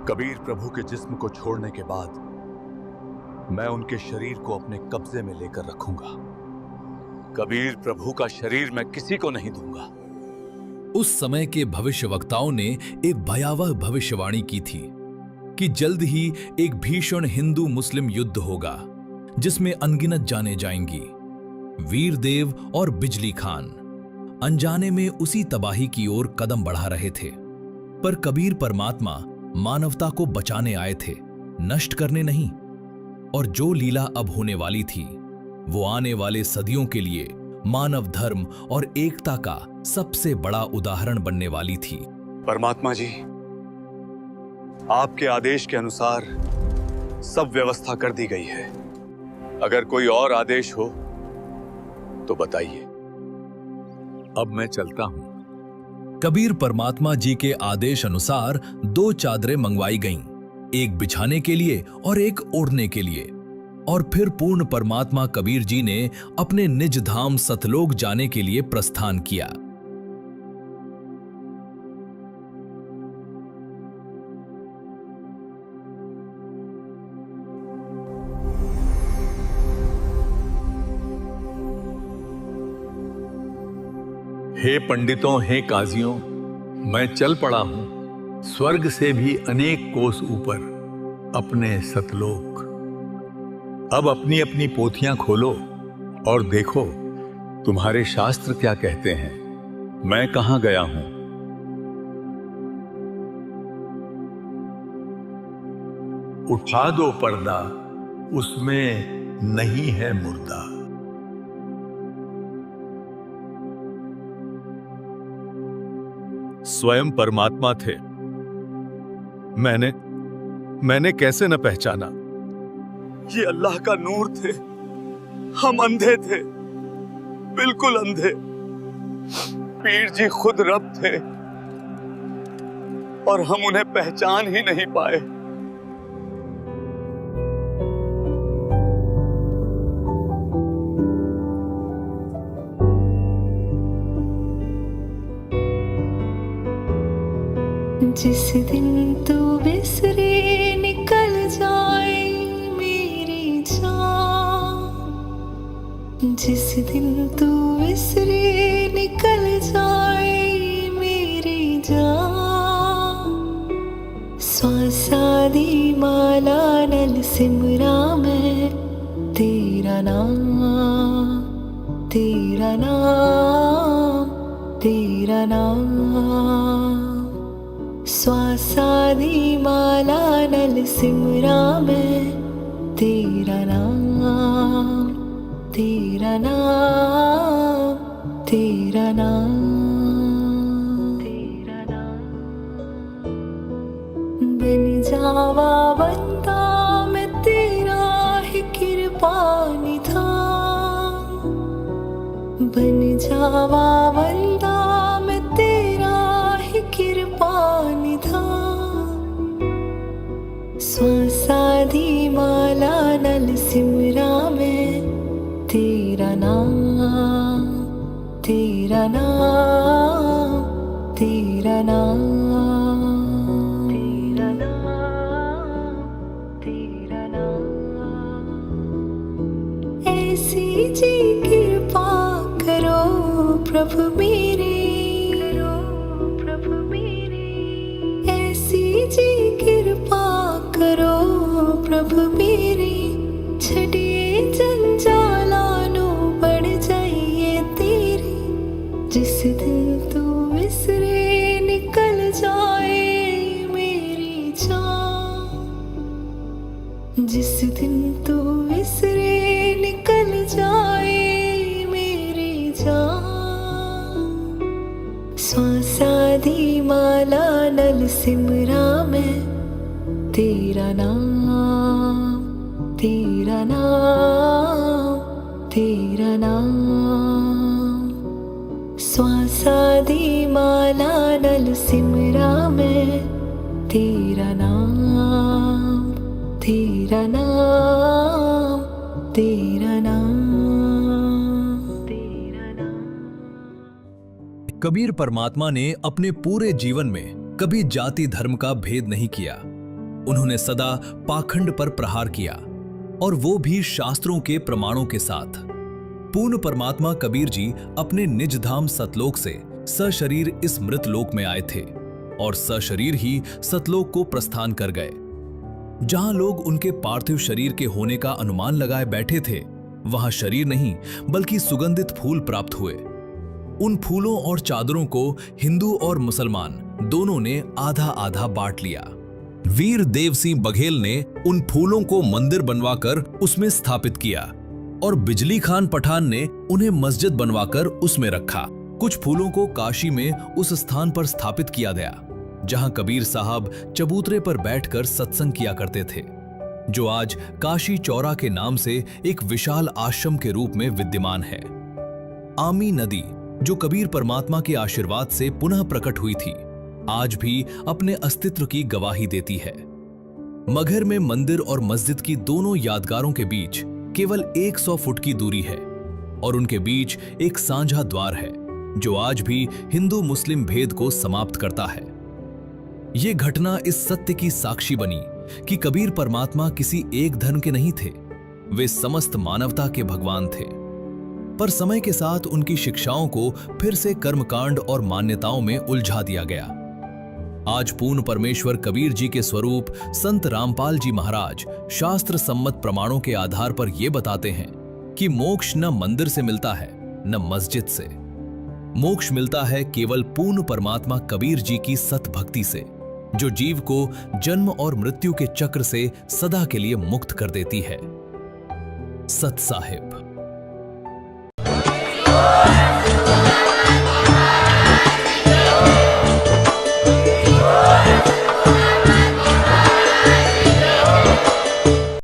कबीर प्रभु के जिस्म को छोड़ने के बाद मैं उनके शरीर को अपने कब्जे में लेकर रखूंगा। कबीर प्रभु का शरीर मैं किसी को नहीं दूंगा। उस समय के भविष्यवक्ताओं ने एक भयावह भविष्यवाणी की थी कि जल्द ही एक भीषण हिंदू मुस्लिम युद्ध होगा जिसमें अनगिनत जाने जाएंगी। वीर देव और बिजली खान अनजाने में उसी तबाही की ओर कदम बढ़ा रहे थे, पर कबीर परमात्मा मानवता को बचाने आए थे, नष्ट करने नहीं। और जो लीला अब होने वाली थी वो आने वाले सदियों के लिए मानव धर्म और एकता का सबसे बड़ा उदाहरण बनने वाली थी। परमात्मा जी, आपके आदेश के अनुसार सब व्यवस्था कर दी गई है। अगर कोई और आदेश हो तो बताइए। अब मैं चलता हूं। कबीर परमात्मा जी के आदेश अनुसार 2 चादरें मंगवाई गईं, एक बिछाने के लिए और एक ओढ़ने के लिए। और फिर पूर्ण परमात्मा कबीर जी ने अपने निज धाम सतलोक जाने के लिए प्रस्थान किया। हे पंडितों, हे काजियों, मैं चल पड़ा हूं स्वर्ग से भी अनेक कोस ऊपर अपने सतलोक। अब अपनी अपनी पोथियां खोलो और देखो तुम्हारे शास्त्र क्या कहते हैं, मैं कहां गया हूं। उठा दो पर्दा, उसमें नहीं है मुर्दा। स्वयं परमात्मा थे, मैंने कैसे न पहचाना। ये अल्लाह का नूर थे। हम अंधे थे, बिल्कुल अंधे। पीर जी खुद रब थे और हम उन्हें पहचान ही नहीं पाए। जिस दिन तू बिसरे निकल जाए मेरी जान, जिस दिन तू बिसरे निकल जाए मेरी जान। श्वासादी माला नल सिमरा मैं तेरा नाम, तेरा नाम, तेरा नाम। श्वासादी माला नल सिमरा मैं तेरा नाम, तेरा नाम, तेरा नाम, तेरा नाम। बन जावा बंदा मैं तेरा ही कृपा निधान। बन जावा बंदा मैं तेरा ही कृपा निधान। श्वासादी माला नल सिमरा मैं तेरा नाम, तेरा नाम, तेरा नाम, तेरा नाम, तेरा नाम। ऐसी जी कृपा करो प्रभु मेरे, करो प्रभु मेरे। ऐसी जी कृपा करो प्रभु मेरे। छड़िए जंजालानो बढ़ जाइए तेरी। जिस दिन तू विसरे निकल जाए मेरी जान। जिस दिन तू विसरे निकल जाए मेरी जान। श्वासादी माला नल सिमरा मैं तेरा नाम, तेरा नाम, तेरा नाम। श्वासादी माला नल सिमरा मैं तेरा नाम, तेरा नाम, तेरा नाम, तेरा नाम। कबीर परमात्मा ने अपने पूरे जीवन में कभी जाति धर्म का भेद नहीं किया। उन्होंने सदा पाखंड पर प्रहार किया, और वो भी शास्त्रों के प्रमाणों के साथ। पूर्ण परमात्मा कबीर जी अपने निज धाम सतलोक से सशरीर इस मृत लोक में आए थे, और सशरीर ही सतलोक को प्रस्थान कर गए। जहां लोग उनके पार्थिव शरीर के होने का अनुमान लगाए बैठे थे, वहां शरीर नहीं बल्कि सुगंधित फूल प्राप्त हुए। उन फूलों और चादरों को हिंदू और मुसलमान दोनों ने आधा आधा बांट लिया। वीर देव सिंह बघेल ने उन फूलों को मंदिर बनवाकर उसमें स्थापित किया, और बिजली खान पठान ने उन्हें मस्जिद बनवाकर उसमें रखा। कुछ फूलों को काशी में उस स्थान पर स्थापित किया गया जहां कबीर साहब चबूतरे पर बैठकर सत्संग किया करते थे, जो आज काशी चौरा के नाम से एक विशाल आश्रम के रूप में विद्यमान है। आमी नदी, जो कबीर परमात्मा के आशीर्वाद से पुनः प्रकट हुई थी, आज भी अपने अस्तित्व की गवाही देती है। मगहर में मंदिर और मस्जिद की दोनों यादगारों के बीच केवल 100 फुट की दूरी है, और उनके बीच एक साझा द्वार है जो आज भी हिंदू मुस्लिम भेद को समाप्त करता है। ये घटना इस सत्य की साक्षी बनी कि कबीर परमात्मा किसी एक धर्म के नहीं थे, वे समस्त मानवता के भगवान थे। पर समय के साथ उनकी शिक्षाओं को फिर से कर्मकांड और मान्यताओं में उलझा दिया गया। आज पूर्ण परमेश्वर कबीर जी के स्वरूप संत रामपाल जी महाराज शास्त्र सम्मत प्रमाणों के आधार पर यह बताते हैं कि मोक्ष न मंदिर से मिलता है न मस्जिद से। मोक्ष मिलता है केवल पूर्ण परमात्मा कबीर जी की सत भक्ति से, जो जीव को जन्म और मृत्यु के चक्र से सदा के लिए मुक्त कर देती है। सत साहिब।